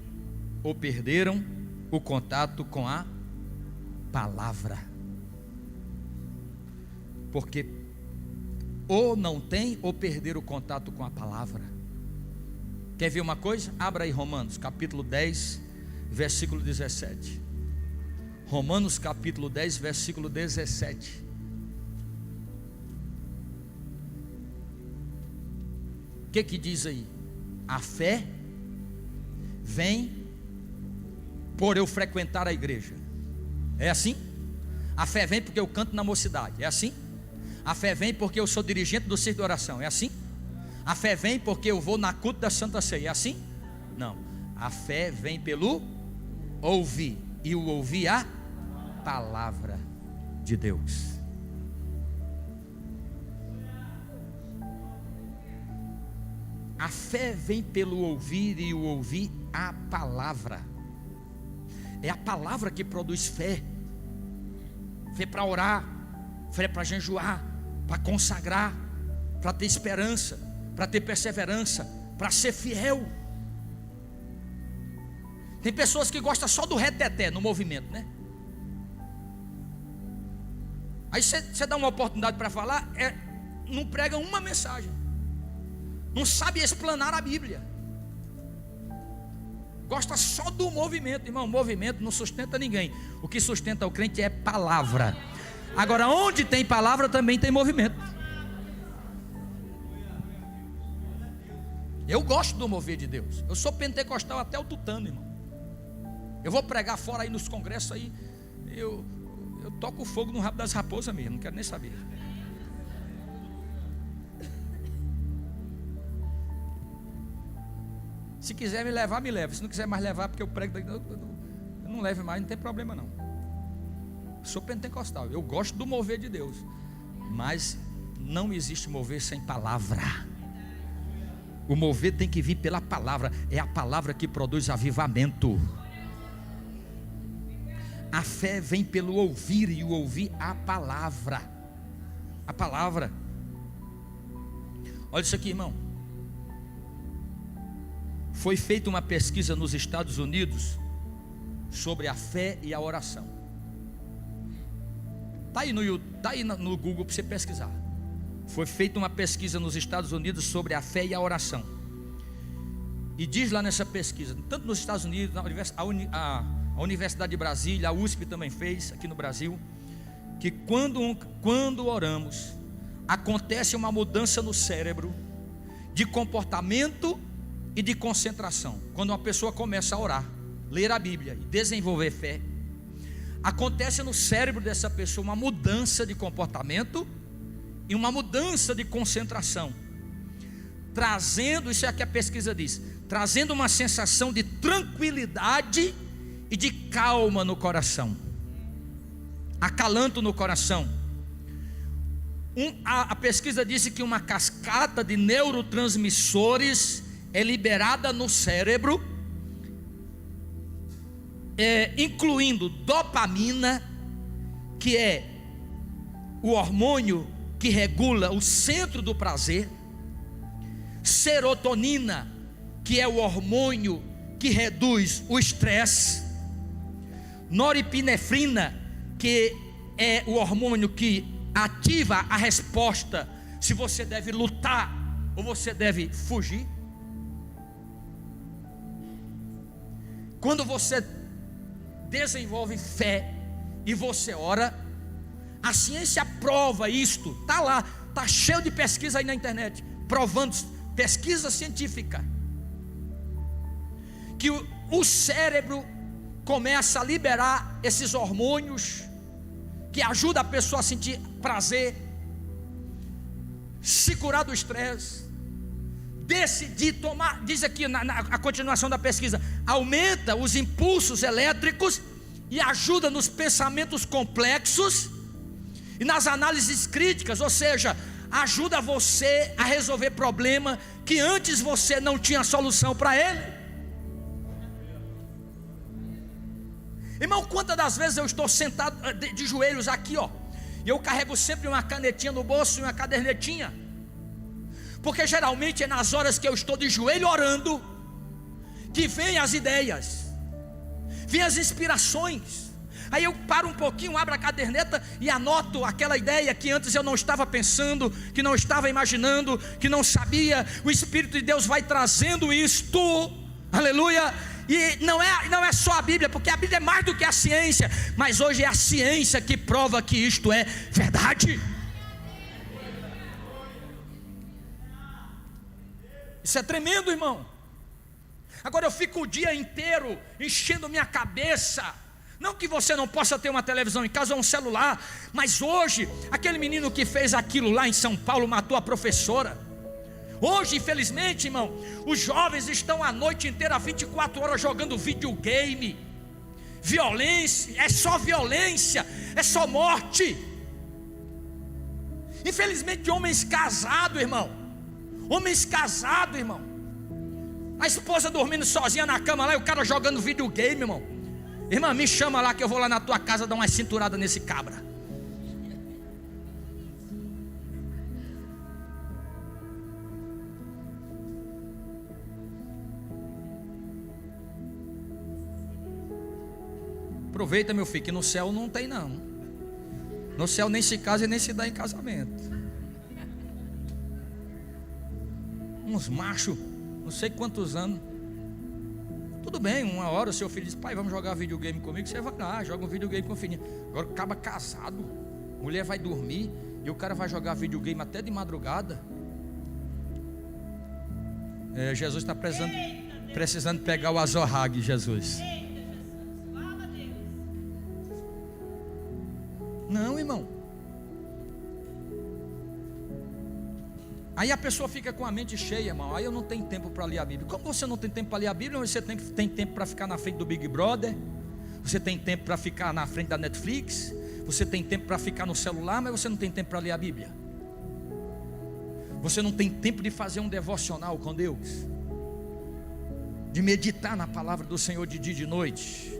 ou perderam o contato com a palavra. Porque ou não tem ou perderam o contato com a palavra. Quer ver uma coisa? Abra aí Romanos capítulo 10, versículo 17. Romanos capítulo 10, versículo 17. O que diz aí? A fé vem por eu frequentar a igreja. É assim? A fé vem porque eu canto na mocidade. É assim? A fé vem porque eu sou dirigente do circo de oração. É assim? A fé vem porque eu vou na culto da Santa Ceia. É assim? Não. A fé vem pelo ouvir. E o ouvir a palavra de Deus. A fé vem pelo ouvir e o ouvir a palavra. É a palavra que produz fé. Fé para orar, fé para jejuar, para consagrar, para ter esperança, para ter perseverança, para ser fiel. Tem pessoas que gostam só do reteté no movimento, né? Aí você dá uma oportunidade para falar, não prega uma mensagem, não sabe explanar a Bíblia, gosta só do movimento. Irmão, movimento não sustenta ninguém. O que sustenta o crente é palavra. Agora, onde tem palavra também tem movimento. Eu gosto do mover de Deus. Eu sou pentecostal até o tutano, irmão. Eu vou pregar fora aí nos congressos aí, eu toco fogo no rabo das raposas mesmo, não quero nem saber. Se quiser me levar, me leva. Se não quiser mais levar, porque eu prego, eu não leve mais, não tem problema não. Sou pentecostal, eu gosto do mover de Deus, mas não existe mover sem palavra. O mover tem que vir pela palavra. É a palavra que produz avivamento. A fé vem pelo ouvir e o ouvir a palavra. A palavra. Olha isso aqui, irmão. Foi feita uma pesquisa nos Estados Unidos sobre a fé e a oração. Está aí no Google para você pesquisar. Foi feita uma pesquisa nos Estados Unidos sobre a fé e a oração. E diz lá nessa pesquisa, tanto nos Estados Unidos, a Universidade de Brasília, a USP também fez, aqui no Brasil, que quando oramos, acontece uma mudança no cérebro, de comportamento e de concentração. Quando uma pessoa começa a orar, ler a Bíblia e desenvolver fé, acontece no cérebro dessa pessoa uma mudança de comportamento e uma mudança de concentração, trazendo, isso é o que a pesquisa diz, trazendo uma sensação de tranquilidade e de calma no coração, acalanto no coração. A pesquisa disse que uma cascata de neurotransmissores é liberada no cérebro, incluindo dopamina, que é o hormônio que regula o centro do prazer, serotonina, que é o hormônio que reduz o estresse, norepinefrina, que é o hormônio que ativa a resposta se você deve lutar ou você deve fugir. Quando você desenvolve fé e você ora, a ciência prova isto, está lá, está cheio de pesquisa aí na internet, provando, pesquisa científica, que o cérebro começa a liberar esses hormônios que ajuda a pessoa a sentir prazer, se curar do estresse, decidir tomar, diz aqui a continuação da pesquisa, aumenta os impulsos elétricos e ajuda nos pensamentos complexos e nas análises críticas, ou seja, ajuda você a resolver problema que antes você não tinha solução para ele. Irmão, quantas das vezes eu estou sentado de joelhos aqui, ó, e eu carrego sempre uma canetinha no bolso e uma cadernetinha, porque geralmente é nas horas que eu estou de joelho orando que vem as ideias, vem as inspirações. Aí eu paro um pouquinho, abro a caderneta e anoto aquela ideia que antes eu não estava pensando, que não estava imaginando, que não sabia. O Espírito de Deus vai trazendo isto, aleluia. E não é só a Bíblia, porque a Bíblia é mais do que a ciência, mas hoje é a ciência que prova que isto é verdade. Isso é tremendo, irmão. Agora eu fico o dia inteiro enchendo minha cabeça. Não que você não possa ter uma televisão em casa ou um celular, mas hoje, aquele menino que fez aquilo lá em São Paulo matou a professora. Hoje, infelizmente, irmão, os jovens estão a noite inteira, 24 horas jogando videogame. Violência, é só violência, é só morte. Infelizmente, homens casados, irmão. A esposa dormindo sozinha na cama lá e o cara jogando videogame, irmão. Irmã, me chama lá que eu vou lá na tua casa dar uma cinturada nesse cabra. Aproveita, meu filho, que no céu não tem não. No céu nem se casa e nem se dá em casamento. Uns machos, não sei quantos anos. Tudo bem, uma hora o seu filho diz: pai, vamos jogar videogame comigo. Você vai lá, joga um videogame com o filhinho. Agora acaba casado, mulher vai dormir e o cara vai jogar videogame até de madrugada. Jesus está precisando pegar o azorrague, Jesus. Não, irmão. Aí a pessoa fica com a mente cheia, irmão. Aí eu não tenho tempo para ler a Bíblia. Como você não tem tempo para ler a Bíblia? Você tem tempo para ficar na frente do Big Brother. Você tem tempo para ficar na frente da Netflix. Você tem tempo para ficar no celular, mas você não tem tempo para ler a Bíblia. Você não tem tempo de fazer um devocional com Deus, de meditar na palavra do Senhor de dia e de noite.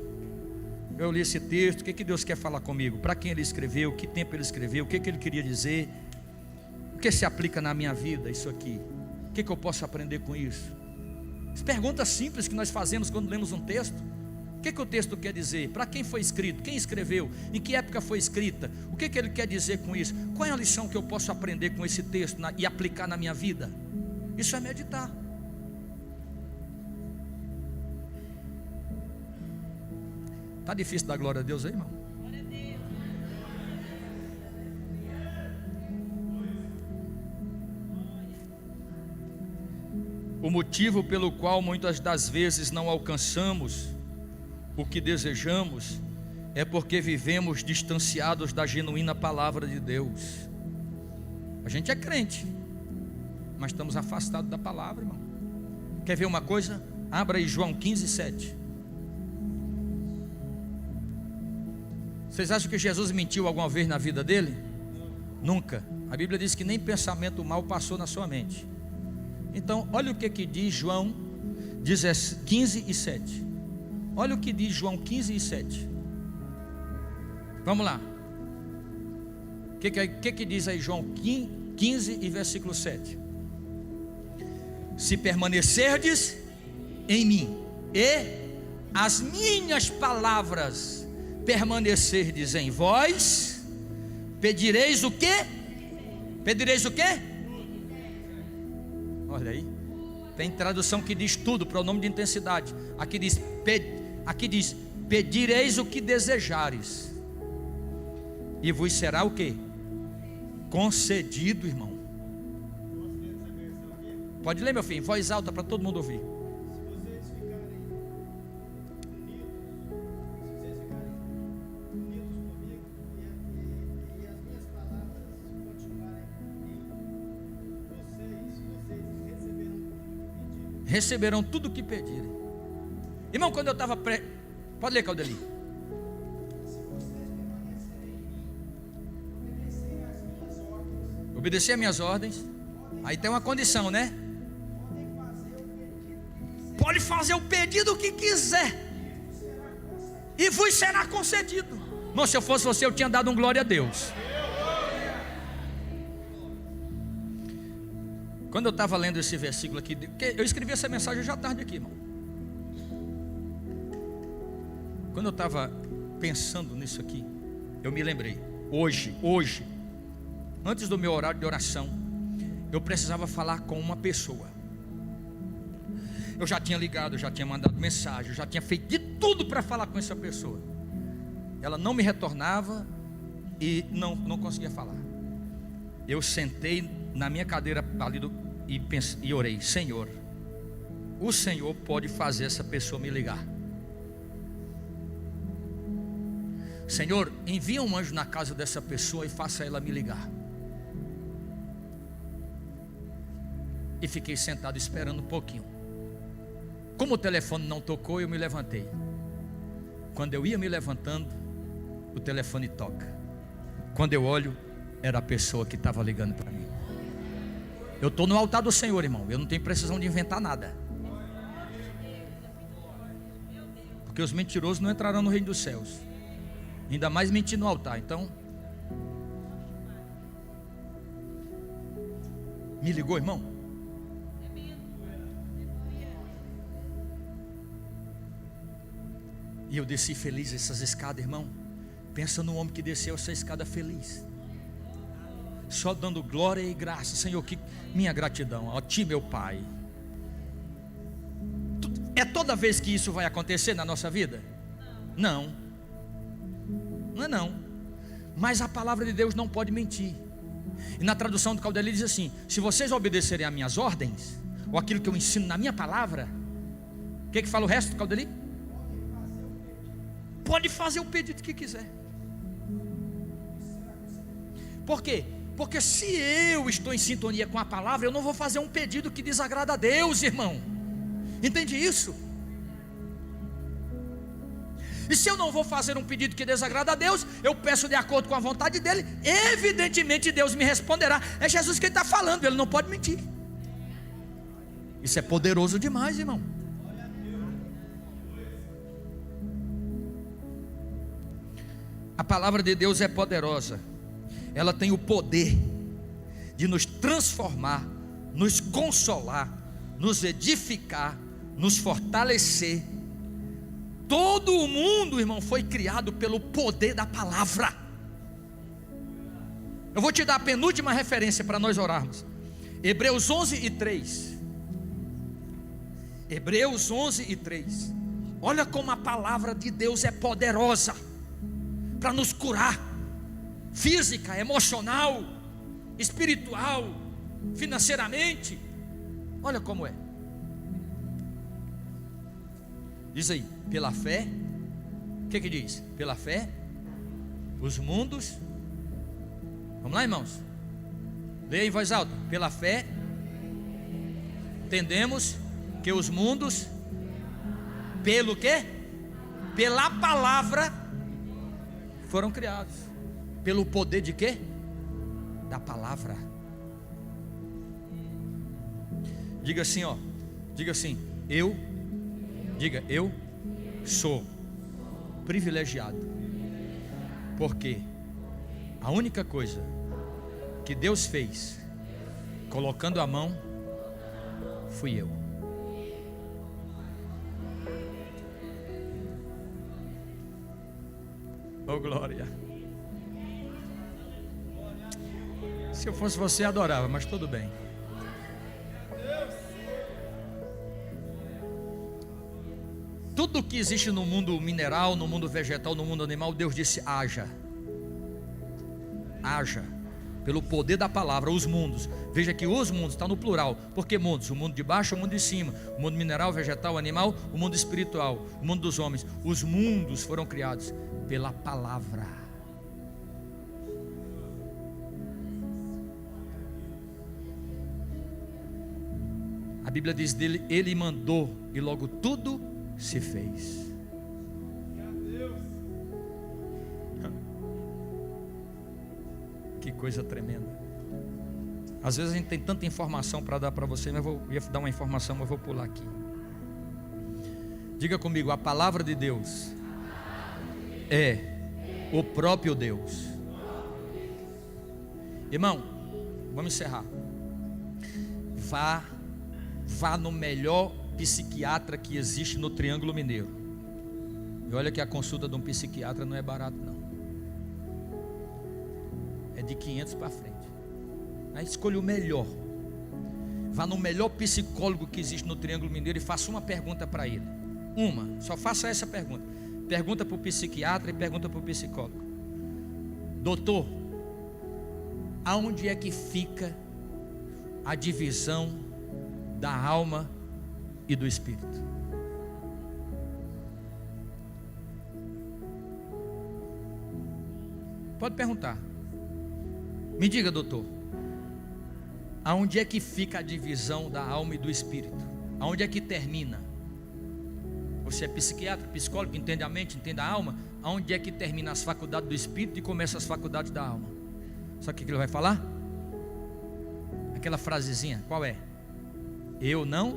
Eu li esse texto, o que Deus quer falar comigo? Para quem ele escreveu, que tempo ele escreveu, o que ele queria dizer, o que se aplica na minha vida isso aqui, o que eu posso aprender com isso? As perguntas simples que nós fazemos quando lemos um texto. O que o texto quer dizer? Para quem foi escrito? Quem escreveu? Em que época foi escrita? O que ele quer dizer com isso? Qual é a lição que eu posso aprender com esse texto e aplicar na minha vida? Isso é meditar. Está difícil dar glória a Deus aí, irmão? Glória a Deus. O motivo pelo qual muitas das vezes não alcançamos o que desejamos é porque vivemos distanciados da genuína palavra de Deus. A gente é crente, mas estamos afastados da palavra, irmão. Quer ver uma coisa? Abra aí João 15:7. Vocês acham que Jesus mentiu alguma vez na vida dele? Nunca. A Bíblia diz que nem pensamento mal passou na sua mente. Então, olha o que diz João 15:7. Olha o que diz João 15:7. Vamos lá. O que diz aí João 15 e versículo 7? Se permanecerdes em mim e as minhas palavras permanecerdes em vós, pedireis o quê? Pedireis o quê? Olha aí, tem tradução que diz tudo, pronome de intensidade. Aqui diz pedireis o que desejares, e vos será o quê? Concedido, irmão. Pode ler, meu filho, em voz alta para todo mundo ouvir. receberão tudo o que pedirem. Irmão, quando eu estava Pode ler, Caldeli. Obedecer às minhas ordens. Aí tem uma condição, né? Pode fazer o pedido que quiser, e vos será concedido. Irmão, se eu fosse você, eu tinha dado um glória a Deus. Quando eu estava lendo esse versículo aqui, eu escrevi essa mensagem hoje à tarde aqui, irmão. Quando eu estava pensando nisso aqui, eu me lembrei, hoje, antes do meu horário de oração, eu precisava falar com uma pessoa. Eu já tinha ligado, eu já tinha mandado mensagem, eu já tinha feito de tudo para falar com essa pessoa. Ela não me retornava e não conseguia falar. Eu sentei na minha cadeira ali e orei: Senhor, o Senhor pode fazer essa pessoa me ligar. Senhor, envia um anjo na casa dessa pessoa e faça ela me ligar. E fiquei sentado esperando um pouquinho. Como o telefone não tocou, eu me levantei. Quando eu ia me levantando, o telefone toca. Quando eu olho, era a pessoa que estava ligando para mim. Eu estou no altar do Senhor, irmão. Eu não tenho precisão de inventar nada, porque os mentirosos não entrarão no reino dos céus. Ainda mais mentir no altar. Então, me ligou, irmão. E eu desci feliz essas escadas, irmão. Pensa no homem que desceu essa escada feliz, só dando glória e graça. Senhor, que minha gratidão a Ti, meu Pai. É toda vez que isso vai acontecer na nossa vida? Não. Não é não. Mas a palavra de Deus não pode mentir. E na tradução do Caldeli diz assim: se vocês obedecerem às minhas ordens, ou aquilo que eu ensino na minha palavra, o que fala o resto do Caldeli? Pode fazer o pedido que quiser. Por quê? Porque se eu estou em sintonia com a palavra, eu não vou fazer um pedido que desagrada a Deus, irmão. Entende isso? E se eu não vou fazer um pedido que desagrada a Deus, eu peço de acordo com a vontade dEle. Evidentemente Deus me responderá. É Jesus que está falando, Ele não pode mentir. Isso é poderoso demais, irmão. A palavra de Deus é poderosa. Ela tem o poder de nos transformar, nos consolar, nos edificar, nos fortalecer. Todo o mundo, irmão, foi criado pelo poder da palavra. Eu vou te dar a penúltima referência para nós orarmos. Hebreus 11:3. Hebreus 11:3. Olha como a palavra de Deus é poderosa para nos curar, física, emocional, espiritual, financeiramente. Olha como é. Diz aí: pela fé. O que diz? Pela fé os mundos. Vamos lá, irmãos, leia em voz alta. Pela fé entendemos que os mundos, pelo quê? Pela palavra foram criados. Pelo poder de quê? Da palavra. Diga assim, ó. Diga assim: eu sou privilegiado, porque a única coisa que Deus fez colocando a mão fui eu. Oh glória. Se eu fosse você, adorava, mas tudo bem. Tudo que existe no mundo mineral, no mundo vegetal, no mundo animal, Deus disse: haja. Haja. Pelo poder da palavra, os mundos. Veja que os mundos está no plural. Por que mundos? O mundo de baixo, o mundo de cima. O mundo mineral, vegetal, animal, o mundo espiritual, o mundo dos homens. Os mundos foram criados pela palavra. A Bíblia diz dele, ele mandou e logo tudo se fez. Que coisa tremenda. Às vezes a gente tem tanta informação para dar para você, mas eu ia dar uma informação, mas eu vou pular aqui. Diga comigo, a palavra de Deus é o próprio Deus. Irmão, vamos encerrar. Vá no melhor psiquiatra que existe no Triângulo Mineiro. E olha que a consulta de um psiquiatra não é barato não. É de 500 para frente. Aí escolha o melhor. Vá no melhor psicólogo que existe no Triângulo Mineiro e faça uma pergunta para ele. Só faça essa pergunta. Pergunta para o psiquiatra e pergunta para o psicólogo: doutor, aonde é que fica a divisão da alma e do espírito? Pode perguntar. Me diga, doutor, aonde é que fica a divisão da alma e do espírito? Aonde é que termina? Você é psiquiatra, psicólogo, entende a mente, entende a alma? Aonde é que termina as faculdades do espírito e começa as faculdades da alma? Sabe o que ele vai falar? Aquela frasezinha, qual é? Eu não.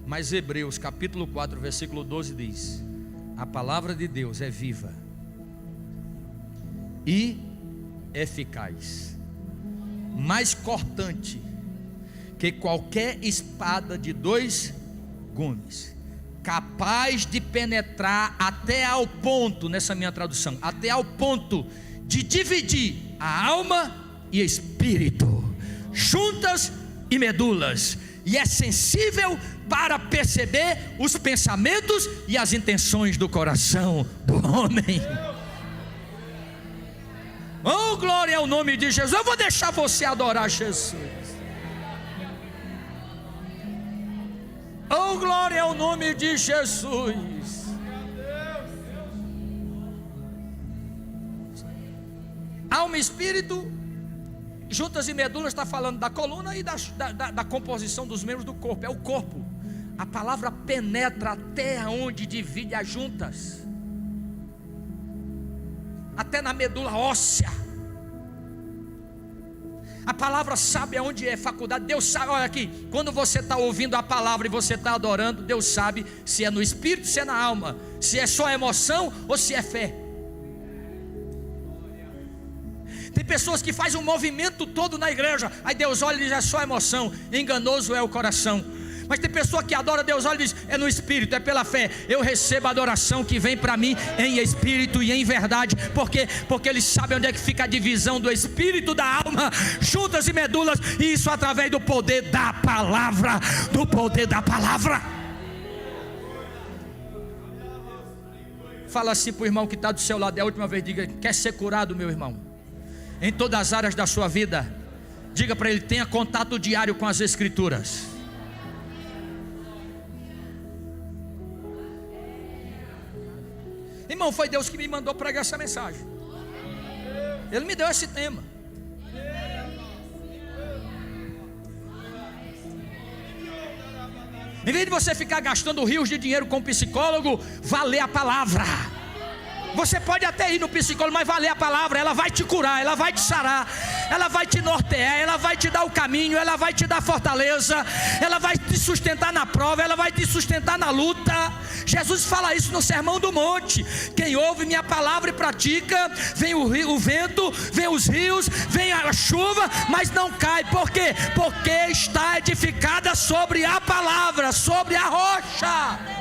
Mas Hebreus capítulo 4 versículo 12 diz: a palavra de Deus é viva e eficaz, mais cortante que qualquer espada de 2 gumes, capaz de penetrar até ao ponto, nessa minha tradução, até ao ponto de dividir a alma e espírito, juntas e medulas, e é sensível para perceber os pensamentos e as intenções do coração do homem. Oh, glória ao nome de Jesus. Eu vou deixar você adorar Jesus. Oh, glória ao nome de Jesus. Alma e espírito, juntas e medulas, está falando da coluna e da composição dos membros do corpo. É o corpo. A palavra penetra até onde divide as juntas, até na medula óssea. A palavra sabe aonde é faculdade. Deus sabe, olha aqui, quando você está ouvindo a palavra e você está adorando, Deus sabe se é no espírito, se é na alma, se é só emoção ou se é fé. Tem pessoas que fazem um movimento todo na igreja, aí Deus olha e diz: é só emoção, enganoso é o coração. Mas tem pessoa que adora Deus, olha e diz: é no espírito, é pela fé. Eu recebo a adoração que vem para mim em espírito e em verdade. Porque eles sabem onde é que fica a divisão do espírito da alma, juntas e medulas, e isso através do poder da palavra. Do poder da palavra. Fala assim para o irmão que está do seu lado, é a última vez, diga: quer ser curado, meu irmão? Em todas as áreas da sua vida. Diga para ele: tenha contato diário com as escrituras. Irmão, foi Deus que me mandou pregar essa mensagem. Ele me deu esse tema. Em vez de você ficar gastando rios de dinheiro com um psicólogo, vá ler a palavra. Você pode até ir no psicólogo, mas vai ler a palavra. Ela vai te curar, ela vai te sarar, ela vai te nortear, ela vai te dar o caminho, ela vai te dar fortaleza, ela vai te sustentar na prova, ela vai te sustentar na luta. Jesus fala isso no Sermão do Monte: quem ouve minha palavra e pratica, vem o vento, vem os rios, vem a chuva, mas não cai. Por quê? Porque está edificada sobre a palavra, sobre a rocha.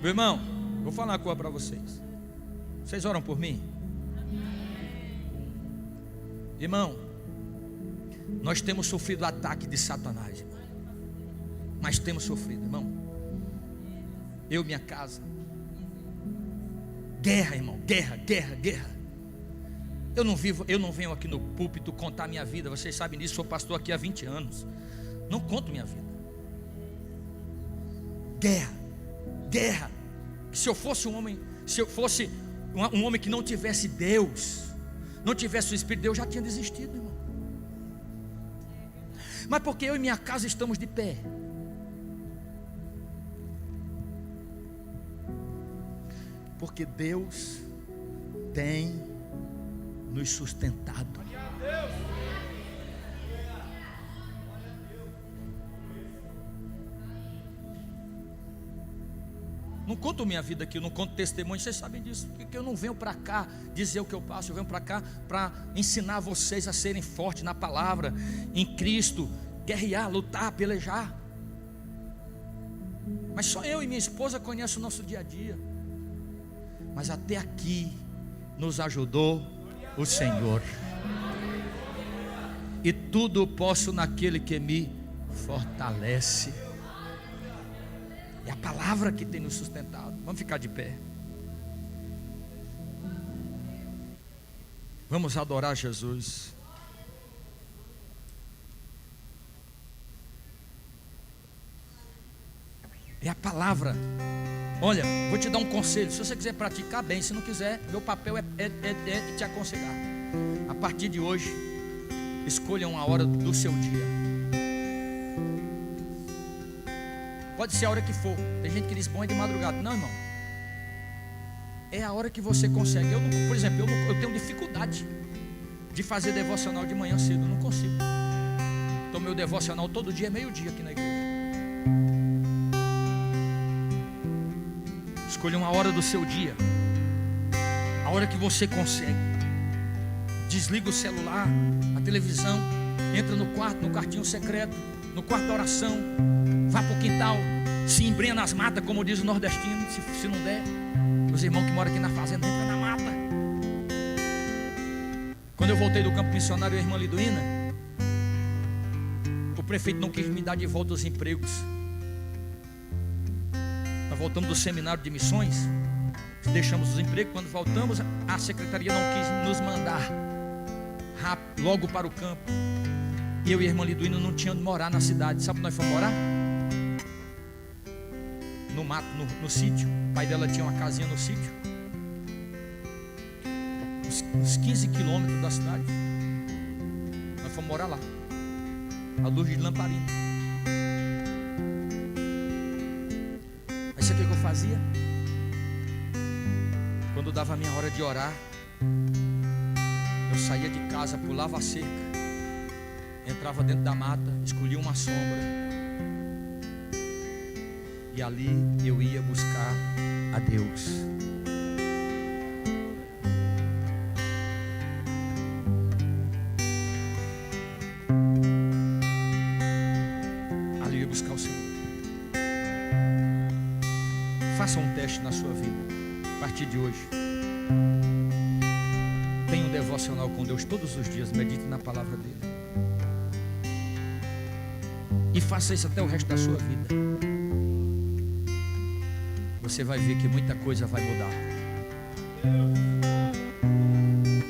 Meu irmão, vou falar uma coisa para vocês. Vocês oram por mim? Irmão, nós temos sofrido ataque de Satanás, irmão. Mas temos sofrido, irmão. Eu, minha casa. Guerra, irmão, guerra. Eu não venho aqui no púlpito contar minha vida. Vocês sabem disso, sou pastor aqui há 20 anos. Não conto minha vida. Guerra. Se eu fosse um homem, se eu fosse Um homem que não tivesse Deus, não tivesse o Espírito de Deus, já tinha desistido, irmão. Mas porque eu e minha casa estamos de pé? Porque Deus tem nos sustentado. Não conto minha vida aqui, eu não conto testemunho, vocês sabem disso, porque eu não venho para cá dizer o que eu passo, eu venho para cá para ensinar vocês a serem fortes na palavra, em Cristo, guerrear, lutar, pelejar. Mas só eu e minha esposa conhecem o nosso dia a dia. Mas até aqui nos ajudou o Senhor. E tudo posso naquele que me fortalece. É a palavra que tem nos sustentado. Vamos ficar de pé. Vamos adorar Jesus. É a palavra. Olha, vou te dar um conselho. Se você quiser praticar, bem. Se não quiser, meu papel é te aconselhar. A partir de hoje, escolha uma hora do seu dia. Pode ser a hora que for. Tem gente que diz, bom, é de madrugada. Não, irmão. É a hora que você consegue. Eu não, por exemplo, eu tenho dificuldade de fazer devocional de manhã cedo. Eu não consigo. Então meu devocional todo dia é meio-dia aqui na igreja. Escolha uma hora do seu dia, a hora que você consegue. Desliga o celular, a televisão, entra no quarto, no quartinho secreto, no quarto da oração. Vá para o quintal, se embrenha nas matas, como diz o nordestino. Se não der, os irmãos que moram aqui na fazenda, entra na mata. Quando eu voltei do campo missionário, a irmã Liduína, o prefeito não quis me dar de volta os empregos. Nós voltamos do seminário de missões, deixamos os empregos. Quando voltamos, a secretaria não quis nos mandar logo para o campo. Eu e a irmã Liduína não tínhamos de morar na cidade. Sabe onde nós fomos morar? No mato, no sítio. O pai dela tinha uma casinha no sítio, uns 15 quilômetros da cidade. Nós fomos morar lá, à luz de lamparina. Aí sabe o que eu fazia? Quando dava a minha hora de orar, eu saía de casa, pulava a cerca, entrava dentro da mata, escolhia uma sombra, e ali eu ia buscar a Deus. Ali eu ia buscar o Senhor. Faça um teste na sua vida. A partir de hoje, tenha um devocional com Deus todos os dias. Medite na palavra dele. E faça isso até o resto da sua vida. Você vai ver que muita coisa vai mudar.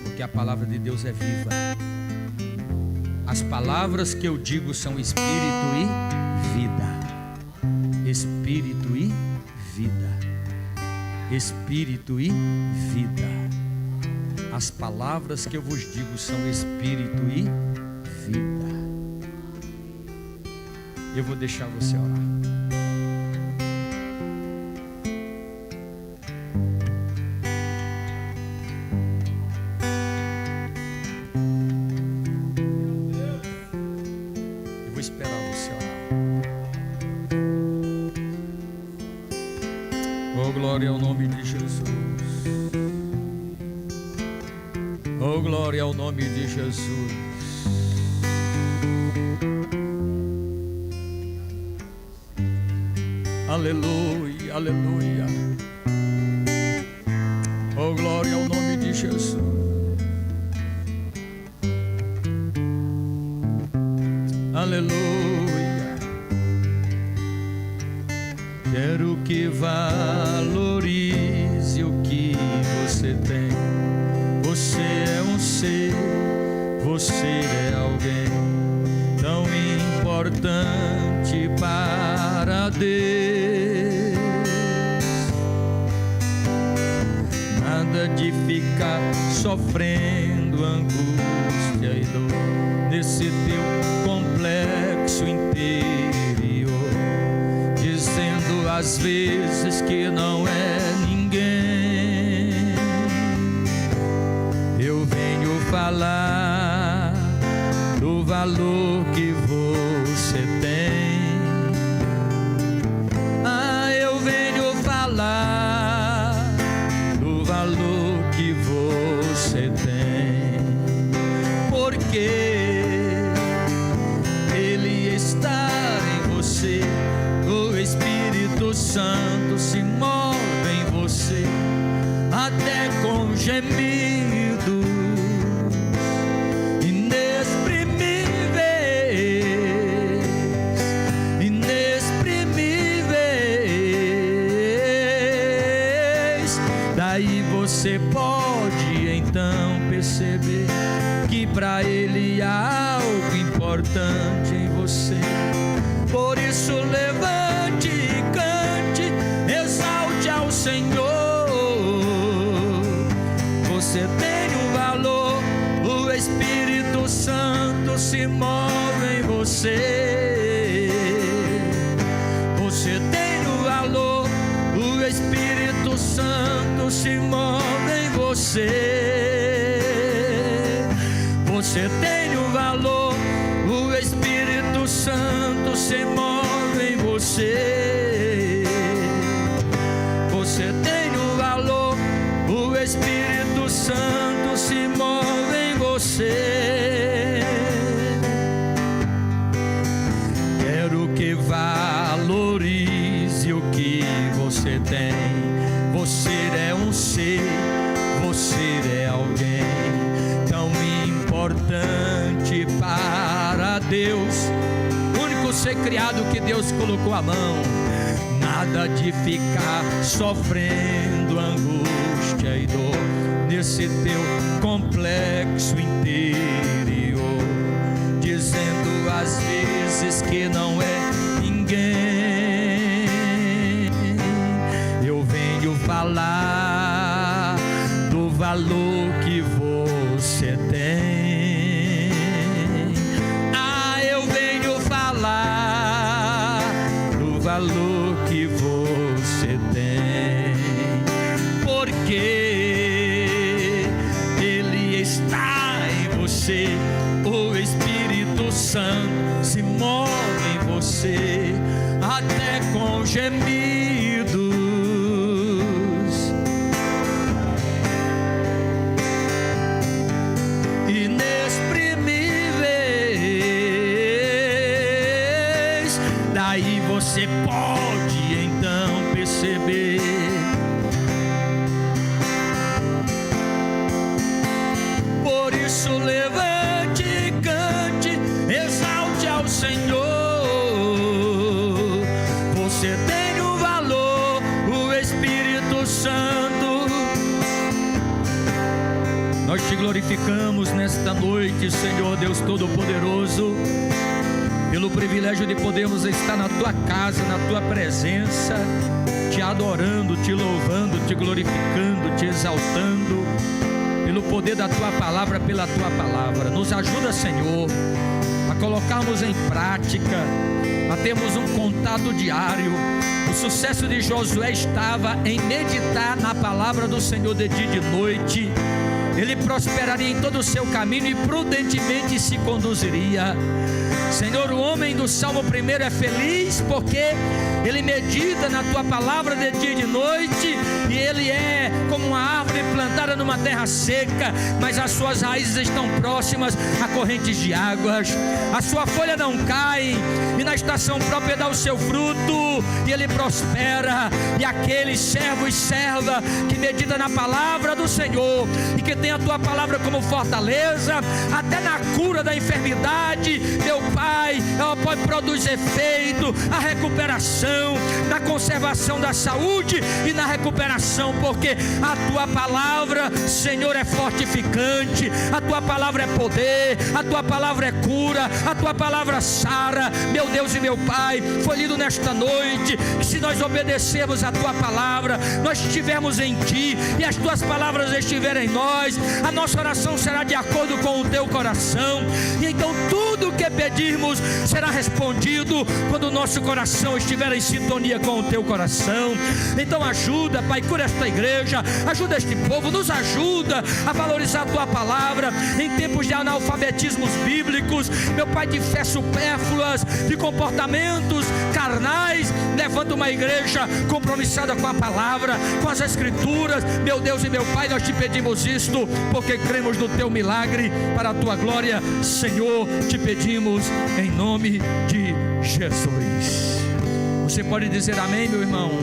Porque a palavra de Deus é viva. As palavras que eu digo são espírito e vida. Espírito e vida. Espírito e vida. As palavras que eu vos digo são espírito e vida. Eu vou deixar você orar. Eu vou esperar você orar. Oh, glória ao nome de Jesus. Oh, glória ao nome de Jesus. Aleluia, aleluia. Oh, glória ao nome de Jesus. Aleluia. Quero que valorize o que você tem. Você é um ser, você é alguém tão importante para Deus. nada de ficar sofrendo angústia e dor nesse teu complexo interior, dizendo às vezes que não é ninguém. Eu venho falar do valor que você tem. Eu venho falar do valor que você tem, porque Ele está em você, o Espírito Santo se move em você, até com gemidos você pode então perceber que para Ele há algo importante em você. Por isso levante e cante, exalte ao Senhor. Você tem um valor, o Espírito Santo se move em você. Você tem um valor, o Espírito Santo se move em você. Você tem um valor, o Espírito Santo se move em você. Você tem um valor, o Espírito Santo se move em você. Quero que valorize o que você tem. Você é um ser, você é alguém tão importante para Deus, o único ser criado que Deus colocou a mão. Nada de ficar sofrendo angústia e dor nesse teu complexo interior, dizendo às vezes que não é ninguém. Falar do valor que você tem. Eu venho falar do valor que você tem, porque Ele está em você, o Espírito Santo se move em você, até com gemidos você pode então perceber. Por isso levante e cante, exalte ao Senhor. Você tem um valor, o Espírito Santo. Nós te glorificamos nesta noite, Senhor Deus Todo-Poderoso, pelo privilégio de podermos estar na Tua casa, na Tua presença, Te adorando, Te louvando, Te glorificando, Te exaltando, pelo poder da Tua palavra, pela Tua palavra. Nos ajuda, Senhor, a colocarmos em prática, a termos um contato diário. O sucesso de Josué estava em meditar na palavra do Senhor de dia e de noite. Ele prosperaria em todo o seu caminho e prudentemente se conduziria. Senhor, o homem do Salmo 1 é feliz porque ele medita na Tua palavra de dia e de noite, e ele é como uma árvore plantada numa terra seca, mas as suas raízes estão próximas a correntes de águas. A sua folha não cai, e na estação própria dá o seu fruto, e ele prospera. E aquele servo e serva que medita na palavra do Senhor e que tem a Tua palavra como fortaleza, até na cura da enfermidade, meu Pai, ela pode produzir efeito, a recuperação, na conservação da saúde e na recuperação coração, porque a tua palavra, Senhor, é fortificante, a tua palavra é poder, a tua palavra é cura, a tua palavra sara. Meu Deus e meu Pai, foi lido nesta noite que se nós obedecermos a tua palavra, nós estivermos em ti e as tuas palavras estiverem em nós, a nossa oração será de acordo com o teu coração, e então tudo o que pedirmos será respondido quando o nosso coração estiver em sintonia com o teu coração. Então ajuda, Pai, cura esta igreja, ajuda este povo, nos ajuda a valorizar a tua palavra em tempos de analfabetismos bíblicos, meu Pai, de fé supérfluas, de comportamentos carnais. Levanta uma igreja compromissada com a palavra, com as escrituras. Meu Deus e meu Pai, nós te pedimos isto porque cremos no teu milagre para a tua glória, Senhor. Te pedimos em nome de Jesus. Você pode dizer amém, meu irmão?